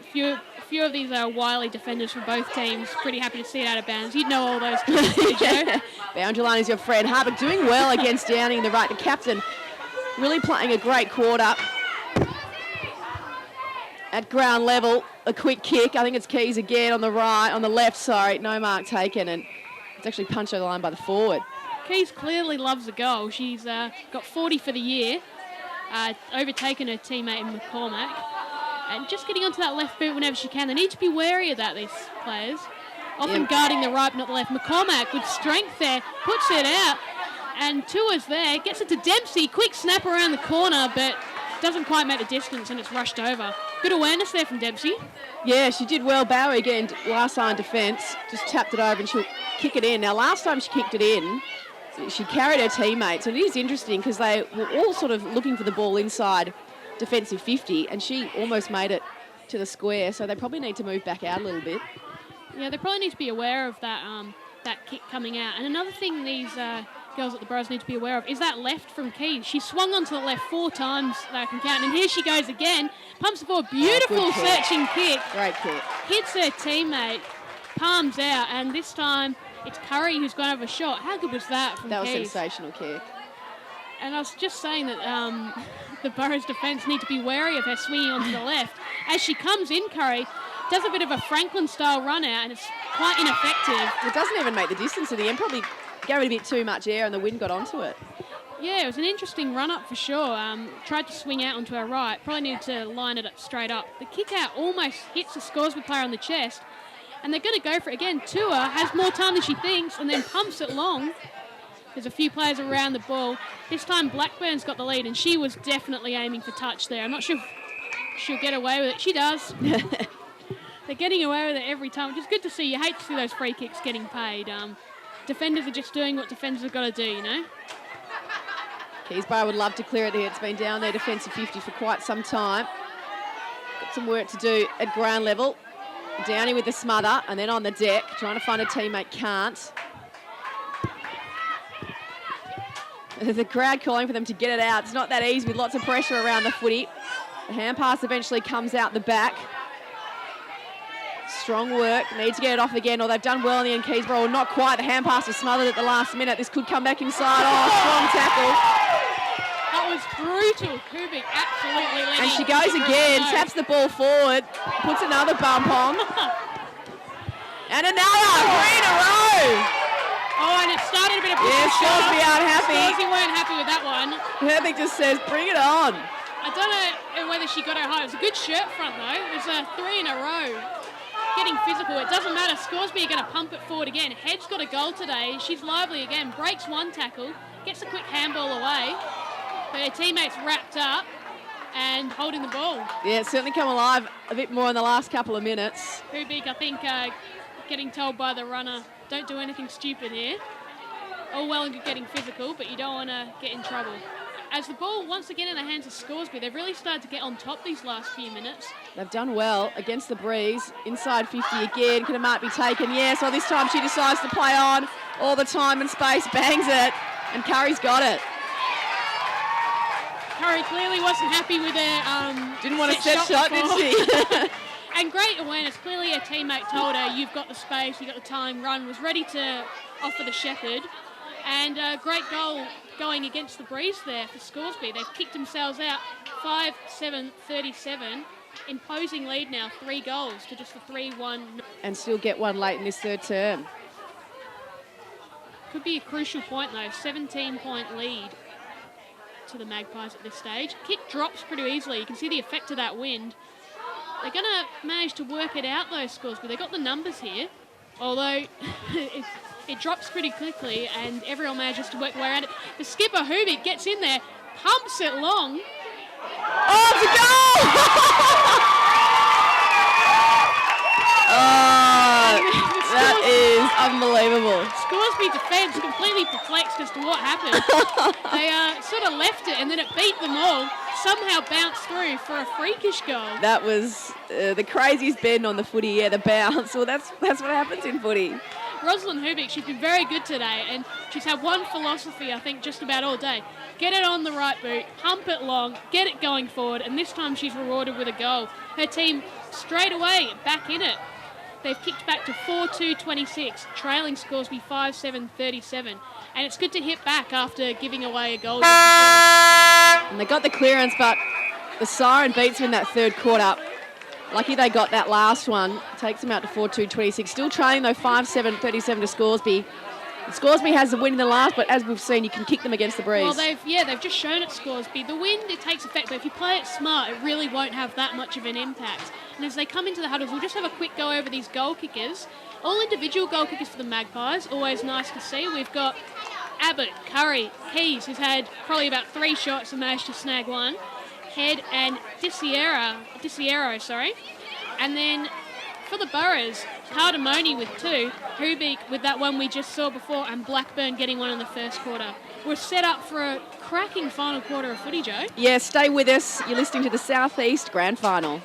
A few of these are wily defenders for both teams. Pretty happy to see it out of bounds. You'd know all those kids, Joe. Boundary is your friend. Harbour doing well against Downing in the right. The captain really playing a great quarter. At ground level, a quick kick. I think it's Keys again on the left, sorry. No mark taken, and it's actually punched over the line by the forward. Keys clearly loves the goal. She's got 40 for the year, overtaken her teammate in McCormack, and just getting onto that left boot whenever she can. They need to be wary of that, these players. Often guarding the right, not the left. McCormack with strength there, puts it out, and Tua's there, gets it to Dempsey. Quick snap around the corner, but doesn't quite make the distance, and it's rushed over. Good awareness there from Dempsey. Yeah, she did well. Bowie again, last line defence, just tapped it over and she'll kick it in. Now, last time she kicked it in, she carried her teammates, and it is interesting because they were all sort of looking for the ball inside defensive 50, and she almost made it to the square, so they probably need to move back out a little bit. Yeah, they probably need to be aware of that that kick coming out. And another thing these girls at the Burrows need to be aware of is that left from Keys. She swung onto the left 4 times that I can count, and here she goes again. Pumps it forward, beautiful searching kick. Great kick. Hits her teammate, palms out, and this time it's Curry who's gone over a shot. How good was that from Keys? That was a sensational kick. And I was just saying that the Burrows defence need to be wary of her swinging onto the left. As she comes in, Curry does a bit of a Franklin-style run out, and it's quite ineffective. It doesn't even make the distance in the end. Probably gave it a bit too much air, and the wind got onto it. Yeah, it was an interesting run-up for sure. Tried to swing out onto her right. Probably needed to line it up straight up. The kick-out almost hits the Scoresby player on the chest, and they're going to go for it again. Tua has more time than she thinks, and then pumps it long. There's a few players around the ball. This time Blackburn's got the lead, and she was definitely aiming for touch there. I'm not sure if she'll get away with it. She does. They're getting away with it every time, which is good to see. You hate to see those free kicks getting paid. Defenders are just doing what defenders have got to do, you know? Keysborough would love to clear it here. It's been down there defensive 50 for quite some time. Got some work to do at ground level. Downey with the smother, and then on the deck, trying to find a teammate, can't. The crowd calling for them to get it out. It's not that easy with lots of pressure around the footy. The hand pass eventually comes out the back. Strong work, need to get it off again, or they've done well in the end. Keysborough, not quite. The hand pass was smothered at the last minute. This could come back inside. Oh, strong tackle. That was brutal. Kubik absolutely letting And she goes again, taps the ball forward, puts another bump on. And another, 3 in a row. Oh, and it started a bit of Scoresby aren't happy. Scoresby weren't happy with that one. Herbig just says, bring it on. I don't know whether she got her high. It was a good shirt front, though. It was 3 in a row. Getting physical. It doesn't matter. Scoresby are going to pump it forward again. Hedge got a goal today. She's lively again. Breaks one tackle. Gets a quick handball away. But her teammates wrapped up and holding the ball. Yeah, it's certainly come alive a bit more in the last couple of minutes. Kubik, I think, getting told by the runner, don't do anything stupid here. All well and good getting physical, but you don't want to get in trouble. As the ball once again in the hands of Scoresby, they've really started to get on top these last few minutes. They've done well against the breeze. Inside 50 again. Can a mark be taken? Yes. Well, this time she decides to play on all the time and space. Bangs it. And Curry's got it. Curry clearly wasn't happy with her Didn't want a set shot, did she? And great awareness. Clearly her teammate told her, you've got the space, you've got the time, run. Was ready to offer the shepherd. And a great goal going against the breeze there for Scoresby. They've kicked themselves out 5-7-37. Imposing lead now, 3 goals to just the 3-1. And still get one late in this third term. Could be a crucial point though, 17-point lead to the Magpies at this stage. Kick drops pretty easily. You can see the effect of that wind. They're going to manage to work it out though, Scoresby. They've got the numbers here, although it drops pretty quickly and everyone manages to work their way around it. The skipper, Hubik, gets in there, pumps it long. Oh, it's a goal! That is unbelievable. Scoresby defence completely perplexed as to what happened. They sort of left it and then it beat them all. somehow bounced through for a freakish goal. That was the craziest bend on the footy, yeah, the bounce. Well, that's what happens in footy. Rosalind Hubik, she's been very good today, and she's had one philosophy, I think, just about all day. Get it on the right boot, pump it long, get it going forward, and this time she's rewarded with a goal. Her team straight away back in it. They've kicked back to 4-2-26, trailing Scoresby 5-7-37. And it's good to hit back after giving away a goal. And they got the clearance, but the siren beats them in that third quarter. Lucky they got that last one. Takes them out to 4-2-26. Still trailing though, 5-7-37 to Scoresby. Scoresby has the win in the last, but as we've seen, you can kick them against the breeze. Well, they've just shown it, Scoresby. The wind, it takes effect, but if you play it smart, it really won't have that much of an impact. And as they come into the huddles, we'll just have a quick go over these goal kickers. All individual goal kickers for the Magpies, always nice to see. We've got Abbott, Curry, Keys, who's had probably about 3 shots and managed to snag one. Head and Disiero, sorry. And then for the Boroughs, Cardamone with 2, Hubik with that one we just saw before, and Blackburn getting one in the first quarter. We're set up for a cracking final quarter of footy, Joe. Yeah, stay with us. You're listening to the South East Grand Final.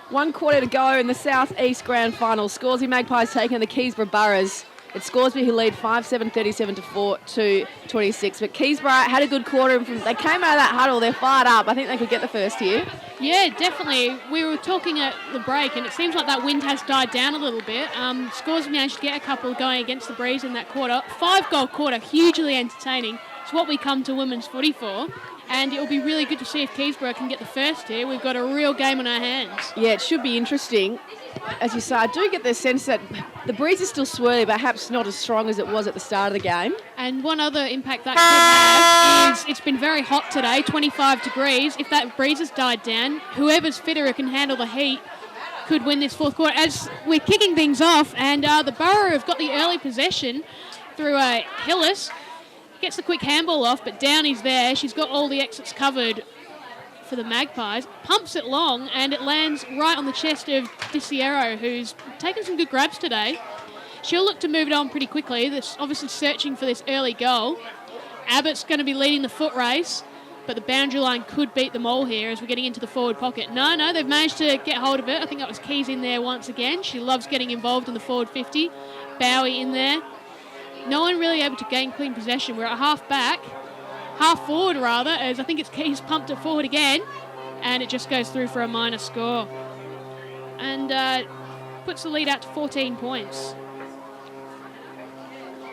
One quarter to go in the South East Grand Final. Scoresby Magpies taking the Keysborough Boroughs. It's Scoresby who lead 5-7-37 to 4-2-26. But Keysborough had a good quarter. They came out of that huddle. They're fired up. I think they could get the first here. Yeah, definitely. We were talking at the break, and it seems like that wind has died down a little bit. Scoresby managed to get a couple going against the breeze in that quarter. 5-goal quarter, hugely entertaining. It's what we come to women's footy for. And it'll be really good to see if Keysborough can get the first here. We've got a real game on our hands. Yeah, it should be interesting. As you say, I do get the sense that the breeze is still swirly, perhaps not as strong as it was at the start of the game. And one other impact that could have is it's been very hot today, 25 degrees. If that breeze has died down, whoever's fitter who can handle the heat could win this fourth quarter. As we're kicking things off, and the Borough have got the early possession through Hillis. Gets the quick handball off, but Downey's there. She's got all the exits covered for the Magpies. Pumps it long, and it lands right on the chest of Disiero, who's taken some good grabs today. She'll look to move it on pretty quickly. That's obviously searching for this early goal. Abbott's going to be leading the foot race, but the boundary line could beat them all here as we're getting into the forward pocket. No, they've managed to get hold of it. I think that was Keys in there once again. She loves getting involved in the forward 50. Bowie in there. No one really able to gain clean possession. We're at half back, half forward rather, as I think it's Keys pumped it forward again, and it just goes through for a minor score. And puts the lead out to 14 points.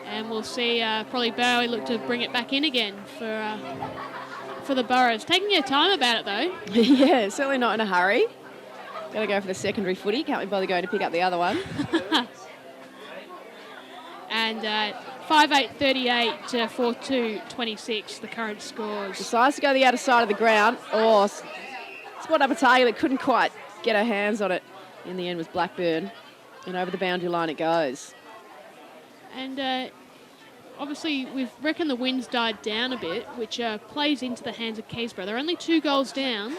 And we'll see probably Bowie look to bring it back in again for the Boroughs. Taking your time about it though. Yeah, certainly not in a hurry. Going to go for the secondary footy. Can't be bothered going to pick up the other one. And 5-8-38 to 4-2-26, the current scores. Decides to go the outer side of the ground. Oh, spot up a target that couldn't quite get her hands on it. In the end was Blackburn. And over the boundary line it goes. And obviously we reckon the wind's died down a bit, which plays into the hands of Keysborough. They're only 2 goals down.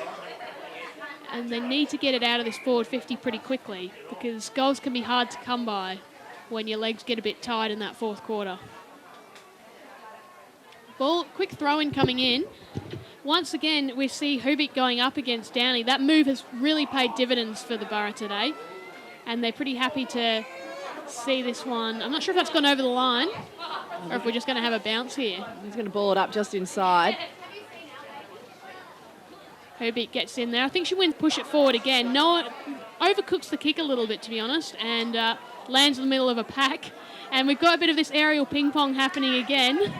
And they need to get it out of this forward 50 pretty quickly, because goals can be hard to come by when your legs get a bit tired in that fourth quarter. Ball, quick throw-in coming in. Once again, we see Hubik going up against Downey. That move has really paid dividends for the Borough today, and they're pretty happy to see this one. I'm not sure if that's gone over the line, or if we're just going to have a bounce here. He's going to ball it up just inside. Hubik gets in there. I think she wins push it forward again. Noah overcooks the kick a little bit, to be honest, and lands in the middle of a pack. And we've got a bit of this aerial ping-pong happening again.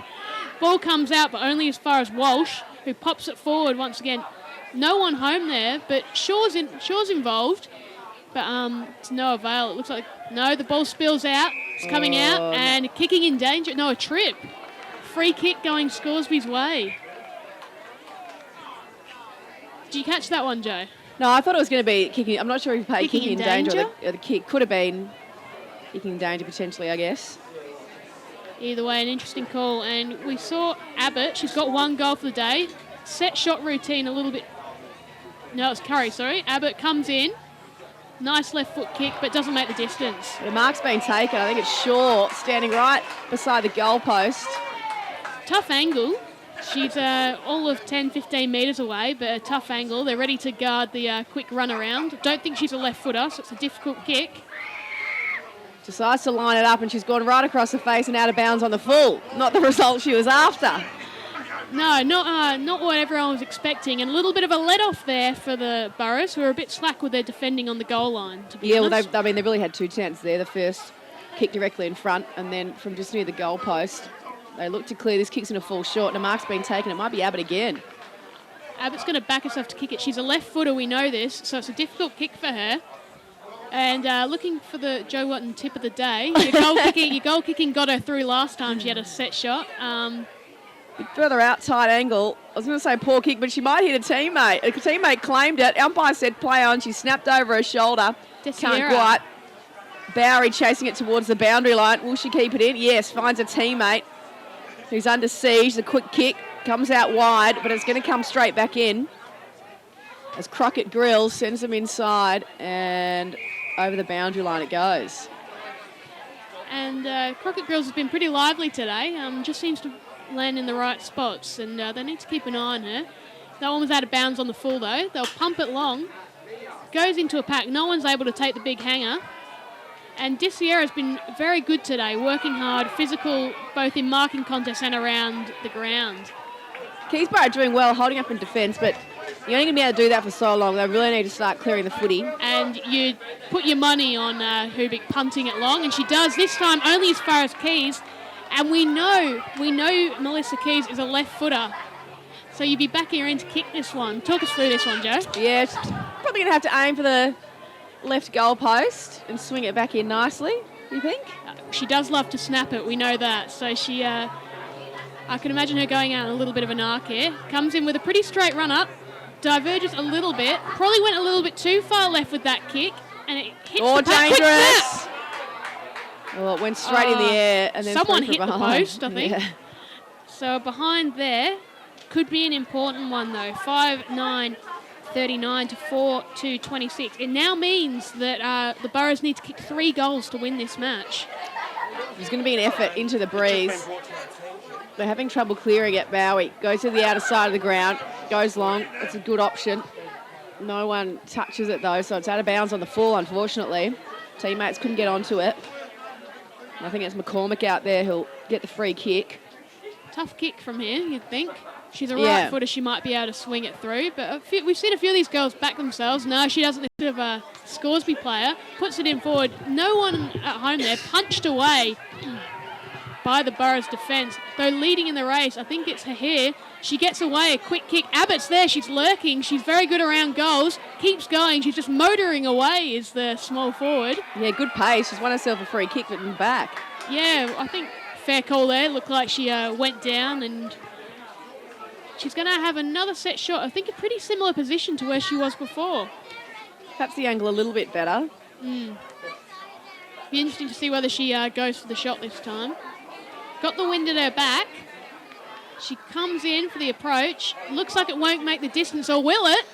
Ball comes out, but only as far as Walsh, who pops it forward once again. No one home there, but Shaw's involved. But it's no avail. It looks like, no, the ball spills out. It's coming out, and kicking in danger. No, a trip. Free kick going Scoresby's way. Did you catch that one, Joe? No, I thought it was going to be kicking. I'm not sure if he played kicking in danger or the kick. Could have been kicking in danger potentially, I guess. Either way, an interesting call. And we saw Abbott. She's got 1 goal for the day. Set shot routine a little bit. No, it's Curry, sorry. Abbott comes in. Nice left foot kick, but doesn't make the distance. The mark's been taken. I think it's Shaw standing right beside the goal post. Tough angle. She's all of 10, 15 metres away, but a tough angle. They're ready to guard the quick run around. Don't think she's a left footer, so it's a difficult kick. Decides to line it up, and she's gone right across the face and out of bounds on the full. Not the result she was after. No, not what everyone was expecting. And a little bit of a let-off there for the Burrows, who are a bit slack with their defending on the goal line, to be honest. Well, they really had two chances there. The first kick directly in front, and then from just near the goal post, they look to clear. This kick's going to fall short, and a mark's been taken. It might be Abbott again. Abbott's going to back herself to kick it. She's a left footer, we know this, so it's a difficult kick for her. And looking for the Joe Watton tip of the day, your goal kicking got her through last time she had a set shot. Bit further out, tight angle. I was going to say poor kick, but she might hit a teammate. A teammate claimed it. Umpire said play on. She snapped over her shoulder. Can't quite. Bowery chasing it towards the boundary line. Will she keep it in? Yes, finds a teammate who's under siege. The quick kick comes out wide, but it's going to come straight back in as Crockett Grills sends them inside, and over the boundary line it goes. And Crockett Grills has been pretty lively today. Just seems to land in the right spots, and they need to keep an eye on her. That one was out of bounds on the full, though. They'll pump it long. Goes into a pack. No one's able to take the big hanger. And Disiera's been very good today, working hard, physical, both in marking contests and around the ground. Keysborough are doing well, holding up in defence, but you're only going to be able to do that for so long. They really need to start clearing the footy. And you put your money on Hubik punting it long, and she does, this time only as far as Keys. And we know Melissa Keys is a left footer. So you'd be backing her in to kick this one. Talk us through this one, Joe. Yeah, she's probably going to have to aim for the left goal post and swing it back in nicely, you think? She does love to snap it, we know that. So she, I can imagine her going out in a little bit of an arc here. Comes in with a pretty straight run up, diverges a little bit, probably went a little bit too far left with that kick, and it hits the pack. Dangerous! Well, it went straight in the air and then someone hit the post, I think. Yeah. So behind there could be an important one though. 5-9. 39 to 4-26. It now means that the Burrows need to kick 3 goals to win this match. There's going to be an effort into the breeze. They're having trouble clearing it. Bowie goes to the outer side of the ground, goes long. It's a good option. No one touches it though, so it's out of bounds on the full, unfortunately. Teammates couldn't get onto it. I think it's McCormick out there who'll get the free kick. Tough kick from here, you'd think. She's a right footer, she might be able to swing it through, but we've seen a few of these girls back themselves. No, she doesn't. Of a Scoresby player, puts it in forward. No one at home there, punched away by the Burrows defence. Though leading in the race, I think it's Hahir. She gets away, a quick kick. Abbott's there, she's lurking. She's very good around goals. Keeps going, she's just motoring away is the small forward. Yeah, good pace. She's won herself a free kick, but back. Yeah, I think fair call there. Looked like she went down, and she's going to have another set shot. I think a pretty similar position to where she was before. Perhaps the angle a little bit better. Be interesting to see whether she goes for the shot this time. Got the wind at her back. She comes in for the approach. Looks like it won't make the distance, or will it?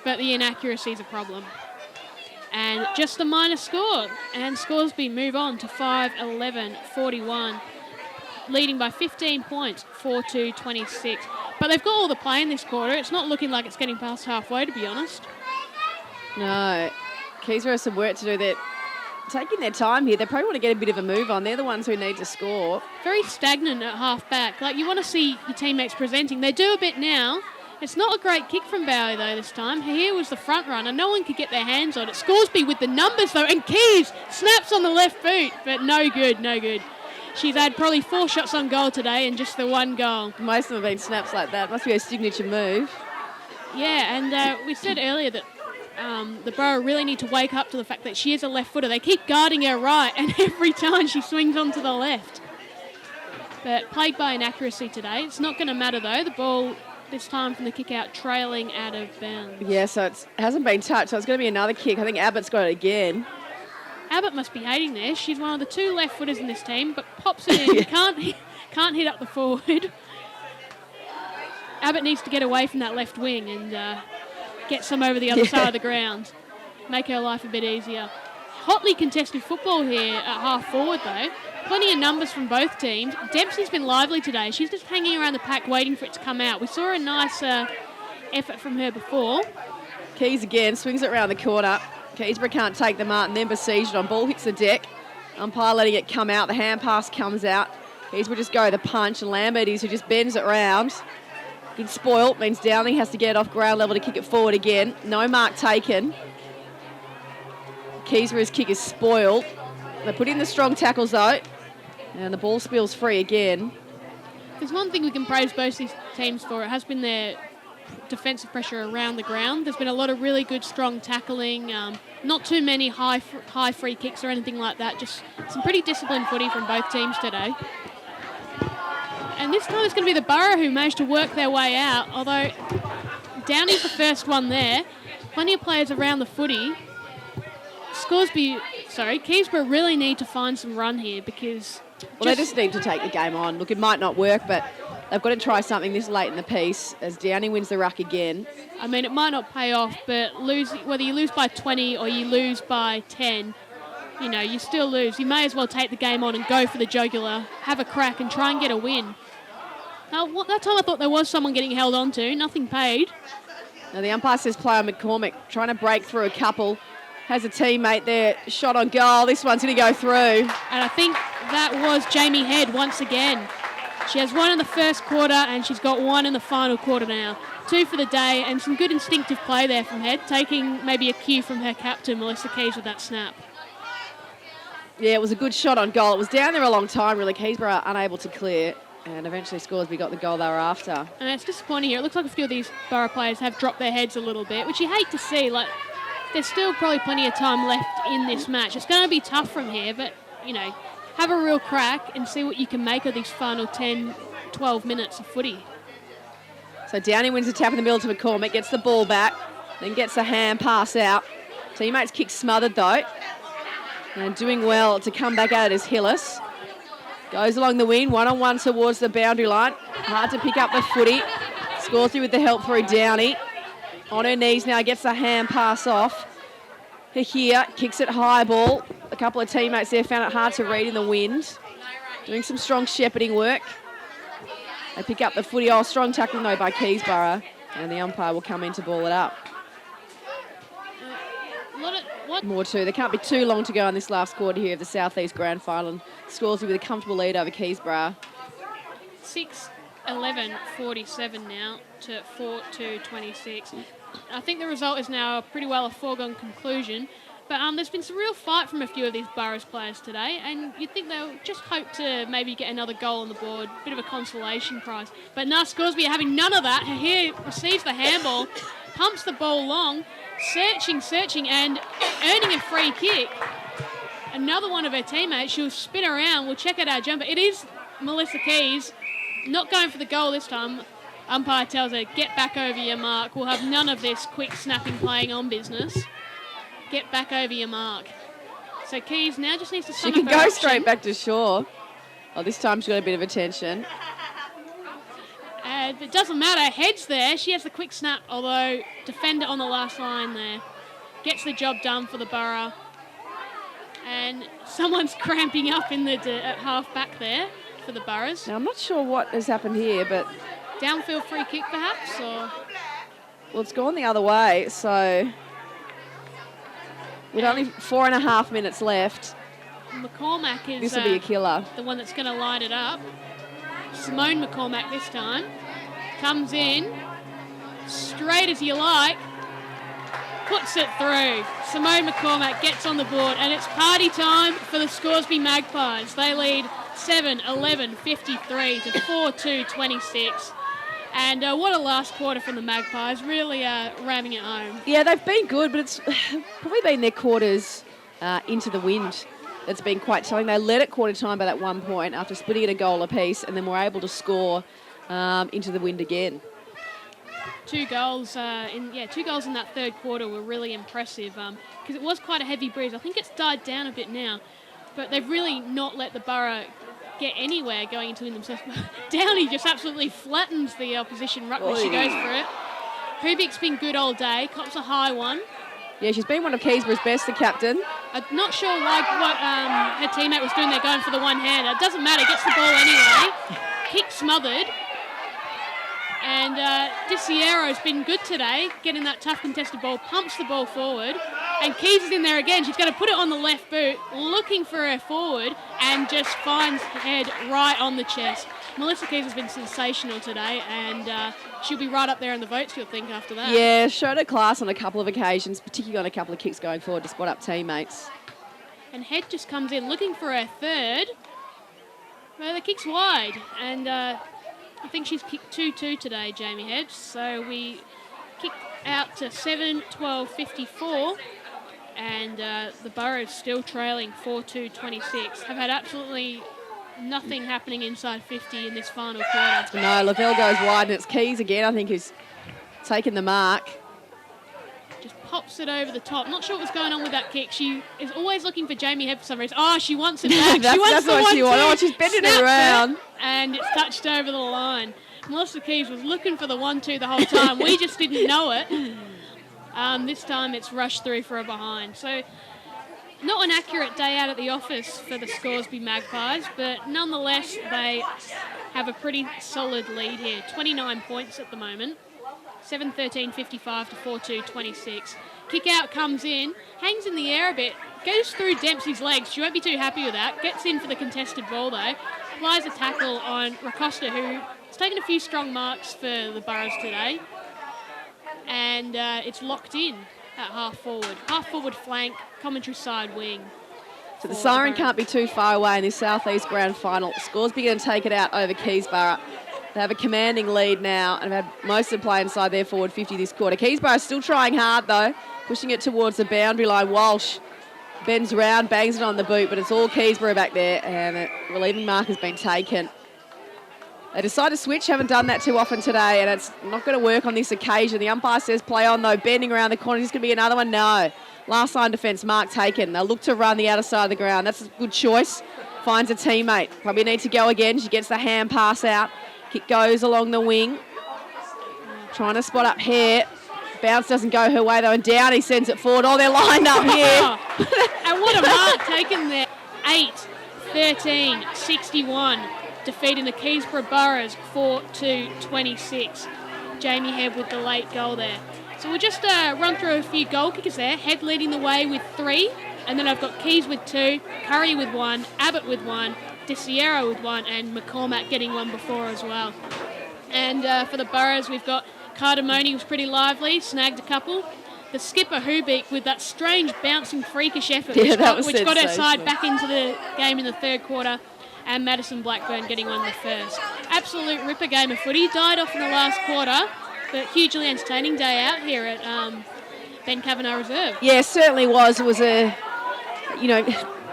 But the inaccuracy is a problem. And just a minor score. And Scoresby move on to 5-11-41. Leading by 15 points, 4-2-26. But they've got all the play in this quarter. It's not looking like it's getting past halfway, to be honest. No. Keysborough has some work to do. They're taking their time here. They probably want to get a bit of a move on. They're the ones who need to score. Very stagnant at half back. Like, you want to see your teammates presenting. They do a bit now. It's not a great kick from Bowie, though, this time. Here was the front runner. No one could get their hands on it. Scoresby with the numbers, though, and Keys snaps on the left boot, but no good, no good. She's had probably 4 shots on goal today and just the 1 goal. Most of them have been snaps like that. Must be a signature move. Yeah, and we said earlier that the Borough really need to wake up to the fact that she is a left footer. They keep guarding her right, and every time she swings onto the left. But plagued by inaccuracy today. It's not going to matter, though. The ball, this time from the kick out, trailing out of bounds. Yeah, so it hasn't been touched, so it's going to be another kick. I think Abbott's got it again. Abbott must be hating this. She's one of the 2 left footers in this team, but pops it in. Can't hit up the forward. Abbott needs to get away from that left wing and get some over the other side of the ground. Make her life a bit easier. hotly contested football here at half forward, though. Plenty of numbers from both teams. Dempsey's been lively today. She's just hanging around the pack waiting for it to come out. We saw a nice effort from her before. Keys again, swings it around the corner. Keysborough can't take the mark and then besieged on. Ball hits the deck. Umpire letting it come out. The hand pass comes out. Keysborough just go the punch, and Lambert is who just bends it round. Good spoil, means Downing has to get it off ground level to kick it forward again. No mark taken. Keysborough's kick is spoiled. They put in the strong tackles though, and the ball spills free again. There's one thing we can praise both these teams for. It has been their defensive pressure around the ground. There's been a lot of really good, strong tackling. Not too many high free kicks or anything like that. Just some pretty disciplined footy from both teams today. And this time it's going to be the Borough who managed to work their way out, although Downey's the first one there. Plenty of players around the footy. Keysborough really need to find some run here because... Well, they just need to take the game on. Look, it might not work, but they've got to try something this late in the piece as Downey wins the ruck again. I mean, it might not pay off, but whether you lose by 20 or you lose by 10, you know, you still lose. You may as well take the game on and go for the jugular, have a crack and try and get a win. Now, that time I thought there was someone getting held on to. Nothing paid. Now the umpire says play on McCormick, trying to break through a couple. Has a teammate there, shot on goal. This one's going to go through. And I think that was Jamie Head once again. She has one in the first quarter and she's got one in the final quarter now. 2 for the day and some good instinctive play there from Head, taking maybe a cue from her captain, Melissa Keys, with that snap. Yeah, it was a good shot on goal. It was down there a long time, really. Keysborough unable to clear. And eventually Scoresby got the goal they were after. And it's disappointing here. It looks like a few of these Borough players have dropped their heads a little bit, which you hate to see. Like, there's still probably plenty of time left in this match. It's going to be tough from here, but, you know, have a real crack and see what you can make of these final 10, 12 minutes of footy. So Downey wins the tap in the middle to McCormick, gets the ball back, then gets a hand pass out. Teammates kick smothered though. And doing well to come back out is Hillis. Goes along the wing, one-on-one towards the boundary line. Hard to pick up the footy. Scoresby with the help through Downey. On her knees now, gets the hand pass off. Here, kicks it high ball. A couple of teammates there found it hard to read in the wind. Doing some strong shepherding work. They pick up the footy. Oh, strong tackling though by Keysborough. And the umpire will come in to ball it up. More too. There can't be too long to go in this last quarter here of the South East Grand Final. And Scoresby with a comfortable lead over Keysborough. 6-11-47 now to 4-2-26. I think the result is now pretty well a foregone conclusion. But there's been some real fight from a few of these Boroughs players today, and you'd think they'll just hope to maybe get another goal on the board, bit of a consolation prize. But now Scoresby are having none of that. Here receives the handball, pumps the ball long, searching, and earning a free kick. Another one of her teammates, she'll spin around, we'll check out our jumper. It is Melissa Keys, not going for the goal this time. Umpire tells her, get back over your mark. We'll have none of this quick snapping playing on business. Get back over your mark. So Keys now just needs to sum She up can her go action. straight back to shore. Oh, this time she's got a bit of attention. It doesn't matter. Head's there. She has the quick snap, although defender on the last line there. Gets the job done for the Borough. And someone's cramping up in the at half back there for the Boroughs. Now, I'm not sure what has happened here, but... Downfield free kick perhaps, or... Well, it's gone the other way, so... With only 4.5 minutes left, McCormack is this will be a killer. the one that's going to light it up. Simone McCormack this time. Comes in, straight as you like, puts it through. Simone McCormack gets on the board, and it's party time for the Scoresby Magpies. They lead 7-11-53 to 4-2-26. And what a last quarter from the Magpies, really ramming it home. Yeah, they've been good, but it's probably been their quarters into the wind that's been quite telling. They led at quarter time by that 1 point after splitting it a goal apiece, and then were able to score into the wind again. Two goals in that third quarter were really impressive because it was quite a heavy breeze. I think it's died down a bit now, but they've really not let the Borough get anywhere going into themselves. Downey just absolutely flattens the opposition ruck when she goes for it. Hubik's been good all day, cops a high one. Yeah, she's been one of Keysborough's best, the captain. I'm not sure what her teammate was doing there going for the one-hander. It doesn't matter, gets the ball anyway. Kick smothered. And DeSierro's been good today, getting that tough contested ball, pumps the ball forward. And Keys is in there again. She's going to put it on the left boot, looking for her forward, and just finds head right on the chest. Melissa Keys has been sensational today, and she'll be right up there in the votes, you'll think, after that. Yeah, showed her class on a couple of occasions, particularly on a couple of kicks going forward to spot up teammates. And Head just comes in looking for her third. Well, the kick's wide, and I think she's kicked 2-2 today, Jamie Head. So we kick out to 7-12-54, and the Borough's still trailing 4-2-26. Have had absolutely nothing happening inside 50 in this final quarter. No, Lavelle goes wide, and it's Keys again, I think, who's taken the mark. Just pops it over the top. Not sure what's going on with that kick. She is always looking for Jamie Head for some reason. Oh, she wants it back. that's what she wants. Oh, she's bending it around. And it's touched over the line. Melissa Keys was looking for the 1-2 the whole time. We just didn't know it. This time it's rushed through for a behind. So not an accurate day out at the office for the Scoresby Magpies, but nonetheless they have a pretty solid lead here. 29 points at the moment. 7-13-55 to 4-2-26. Kick out comes in, hangs in the air a bit, goes through Dempsey's legs. She won't be too happy with that. Gets in for the contested ball though. Applies a tackle on Racosta, who has taken a few strong marks for the Boroughs today. And it's locked in at half forward. Half forward flank, commentary side wing. So the siren can't be too far away in this Southeast Grand Final. Scoresby going to take it out over Keysborough. They have a commanding lead now and have had most of the play inside their forward 50 this quarter. Keysborough still trying hard though, pushing it towards the boundary line. Walsh bends around, bangs it on the boot, but it's all Keysborough back there, and the relieving mark has been taken. They decide to switch, haven't done that too often today, and it's not going to work on this occasion. The umpire says play on though, bending around the corner. Is going to be another one? No. Last line defence, mark taken. They'll look to run the outer side of the ground. That's a good choice. Finds a teammate. Probably needs to go again. She gets the hand pass out. Kick goes along the wing. Trying to spot up here. Bounce doesn't go her way though, and Downey sends it forward. Oh, they're lined up here. And what a mark taken there. 8-13-61. Defeating the Keysborough Boroughs 4-2-26. Jamie Head with the late goal there. So we'll just run through a few goal kickers there. Head leading the way with 3, and then I've got Keys with 2, Curry with 1, Abbott with 1, DeSierro with 1, and McCormack getting 1 before as well. And for the Boroughs, we've got Cardamone, was pretty lively, snagged a couple. The skipper Hubeek with that strange bouncing freakish effort, which got her side back into the game in the third quarter. And Madison Blackburn getting 1 the first. Absolute ripper game of footy. Died off in the last quarter, but hugely entertaining day out here at Ben Kavanagh Reserve. Yeah, certainly was. It was the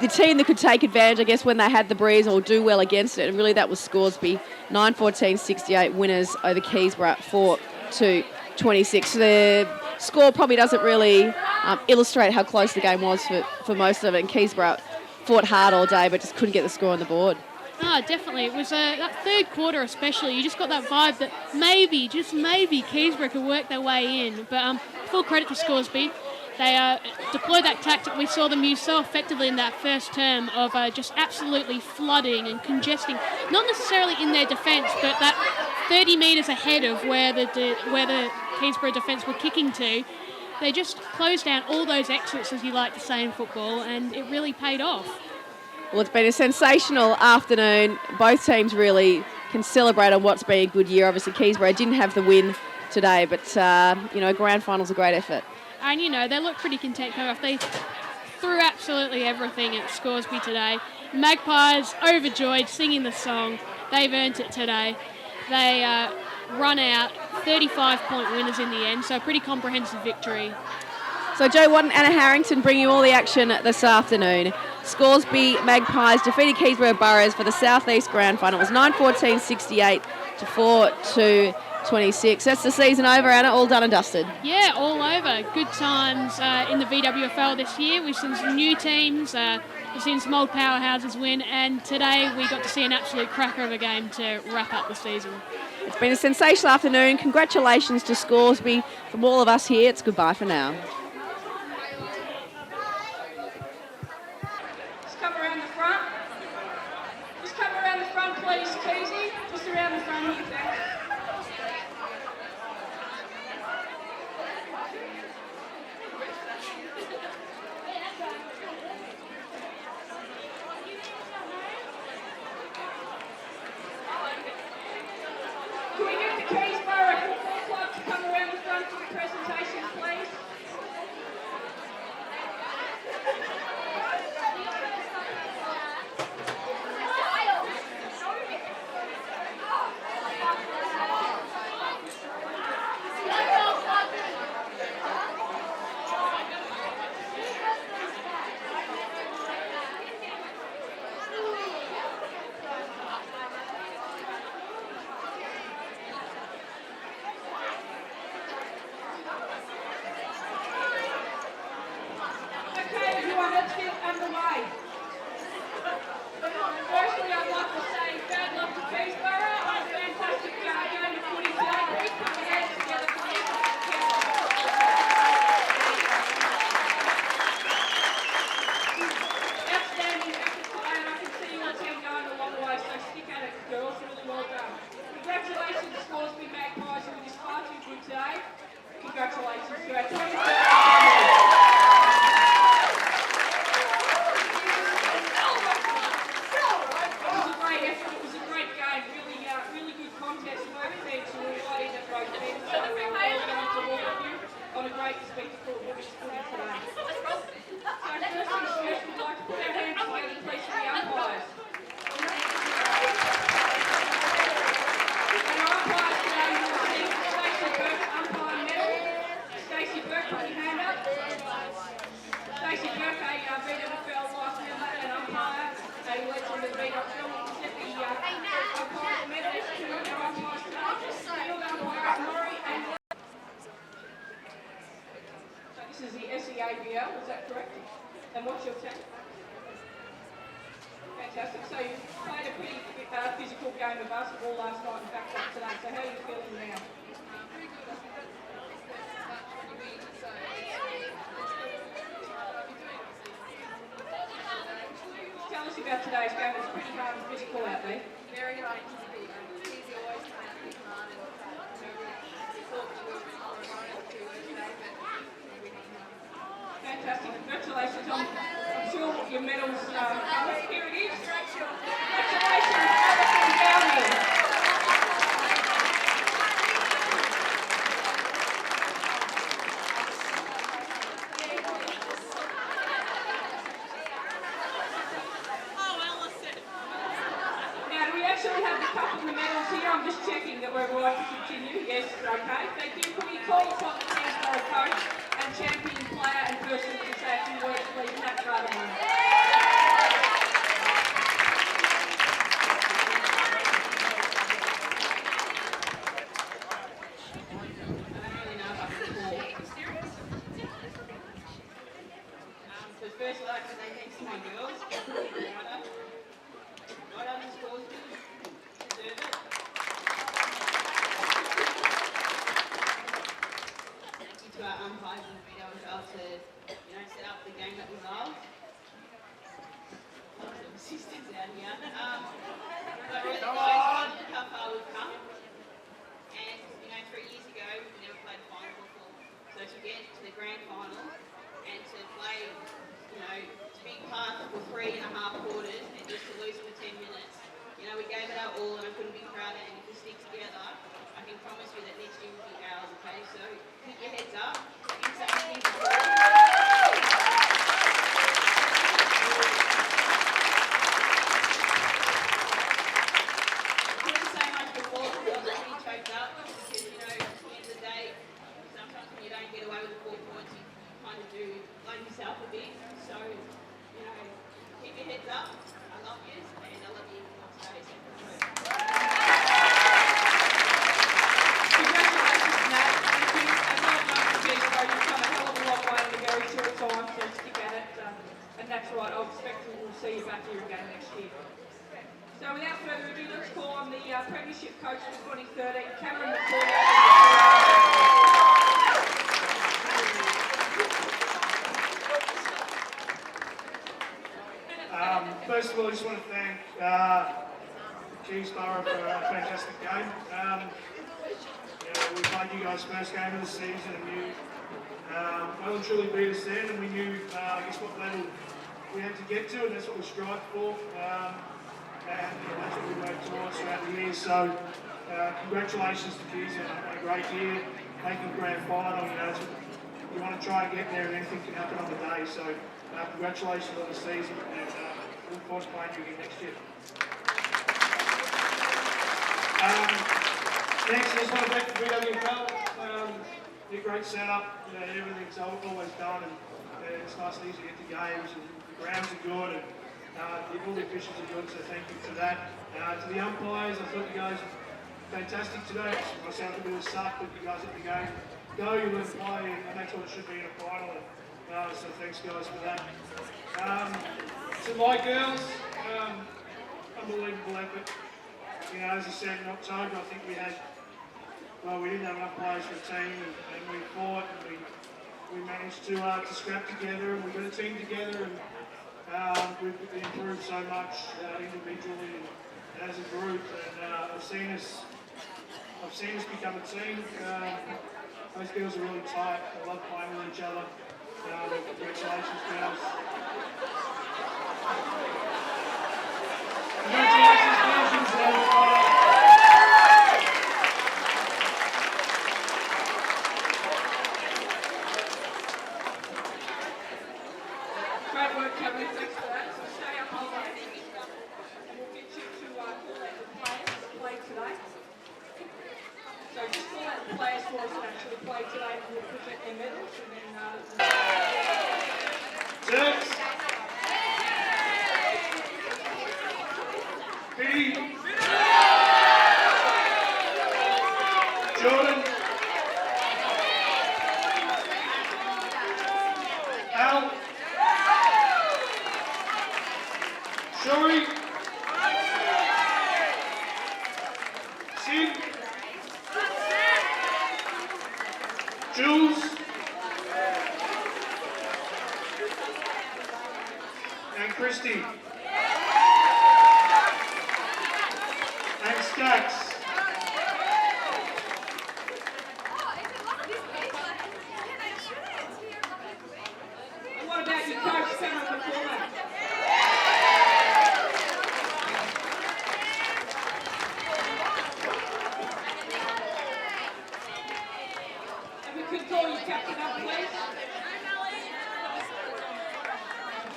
team that could take advantage, I guess, when they had the breeze or do well against it. And really that was Scoresby. 9-14-68 winners over Keysborough 4-2-26. The score probably doesn't really illustrate how close the game was for most of it. And Keysborough fought hard all day, but just couldn't get the score on the board. Oh, definitely. It was that third quarter especially. You just got that vibe that maybe, just maybe, Keysborough could work their way in. But full credit to Scoresby. They deployed that tactic we saw them use so effectively in that first term of just absolutely flooding and congesting, not necessarily in their defence, but that 30 metres ahead of where the Keysborough defence were kicking to. They just closed down all those exits, as you like to say in football, and it really paid off. Well, it's been a sensational afternoon. Both teams really can celebrate on what's been a good year. Obviously, Keysborough didn't have the win today, but, grand final's a great effort. And, they look pretty content coming off. They threw absolutely everything at Scoresby today. Magpies overjoyed, singing the song. They've earned it today. They run out 35-point winners in the end, so a pretty comprehensive victory. So Joe Wadden, Anna Harrington bring you all the action this afternoon. Scoresby Magpies defeated Keysborough Boroughs for the Southeast Grand Final. It was 9-14-68 to 4-2-26. That's the season over, Anna, all done and dusted. Yeah, all over. Good times in the VWFL this year. We've seen some new teams. We've seen some old powerhouses win, and today we got to see an absolute cracker of a game to wrap up the season. It's been a sensational afternoon. Congratulations to Scoresby. From all of us here, it's goodbye for now. please, Keezy. Just around the front here, thanks. Can we get the Keysborough Football Club to come around the front for the presentation, please? Okay, everyone, let's get underway. Firstly, I'd like to say bad luck to Keysborough on a fantastic game of footy today. Please put your hands together for the outstanding effort today, and I can see your team going a long way, so stick at it, girls. Really well done. Congratulations, Scoresby Magpies, who were just far too good today. Congratulations to our 23rd. It was a great effort. It was a great game. Really good contest. Both teams were right in at both ends. So well done to all of you on a great spectacle of women's footy today. So first things first, we'd like to put our hands together, please, for the umpires. And our umpires today will receive Stacey Burke umpire medal. Stacey Burke, put your hand up. Stacey Burke, a VFL life member and umpire, a legend of VFL. Present the umpire medals to our umpires today. Field umpires Laurie and so this is the SEABL, is that correct? And what's your team? Fantastic. So you played a pretty physical game of basketball last night and backed up today. So how are you feeling now? Tell us about today's game. It's pretty hard and physical out there. Very hard and physical. Easy always trying to be hard and we thought we were going to do it today, but we didn't know. Fantastic. Congratulations. I'm sure your medals here it is. Congratulations, Alison Downey. Now, do we actually have the cup and the medals here? I'm just checking that we're right to continue. Yes, okay. Thank you. Can we call upon the Keysborough coach and champion player and person to say a few words, please, Nat Gardner? So first I'd like to say thanks to my girls. Right on the scores, deserve it. Thank you to our umpires and video as well to, set up the game that we love. Lots of assistants out here. But really nice, how far we've come. And 3 years ago we never played a final before. So to get to the grand final and to play, to be part for 3.5 quarters and just to lose for 10 minutes, we gave it our all and I couldn't be prouder. And if we stick together, I can promise you that next year will be ours, okay? So keep your heads up. Keep saying things couldn't say much before because I was pretty choked up because, at the end of the day, sometimes when you don't get away with the 4 points, you kind of do blame yourself a bit. So, keep your heads up. I love you and I love you today. Congratulations, Nat. Thank you. And well done to Keysborough. You've come a hell of a long way in a very short time, so stick at it. And that's right, I expect we'll see you back here again next year. So without further ado, let's call on the Premiership coach for 2013, Cameron McCord. First of all, I just want to thank Keysborough for a fantastic game. We played you guys' first game of the season, and you well and truly beat us then, and we knew, I guess, what level we had to get to, and that's what we strive for, and that's what we work towards throughout the year. So, congratulations to Keys on a great year, making grand final. That's what you want to try and get there, and anything can happen on the day. So, congratulations on the season, and look forward to playing you again next year. Next, I just want to thank the BWFL. A great setup. Everything's always done, and it's nice and easy to get to games. And the grounds are good, and all the officials are good. So thank you for that. To the umpires, I thought you guys were fantastic today. I sound a bit of a suck, but you guys let the game go. You learn to play, and that's what it should be in a final. And, so thanks, guys, for that. To my girls, unbelievable effort. As I said, in October, I think we didn't have enough players for a team, and we fought, and we managed to scrap together, and we got a team together, and we've improved so much individually and as a group, and I've seen us become a team. Those girls are really tight. They love playing with each other. Congratulations, girls. Congratulations, girls. Great work, Kevin. Thanks for that. So stay up all night. And we'll get you to call out the players that played today. So just call out the players for us that actually played today, and we'll present their medals, and then Six. B. Jordan. Al. Shuri. Sid. Jules. And Christy. And Stax. and what about your coach, Cameron McCormack? And we could call you captain up, please.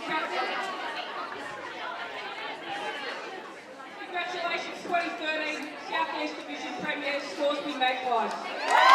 Captain. Congratulations, 2013 South East Division Premier Scoresby Magpies.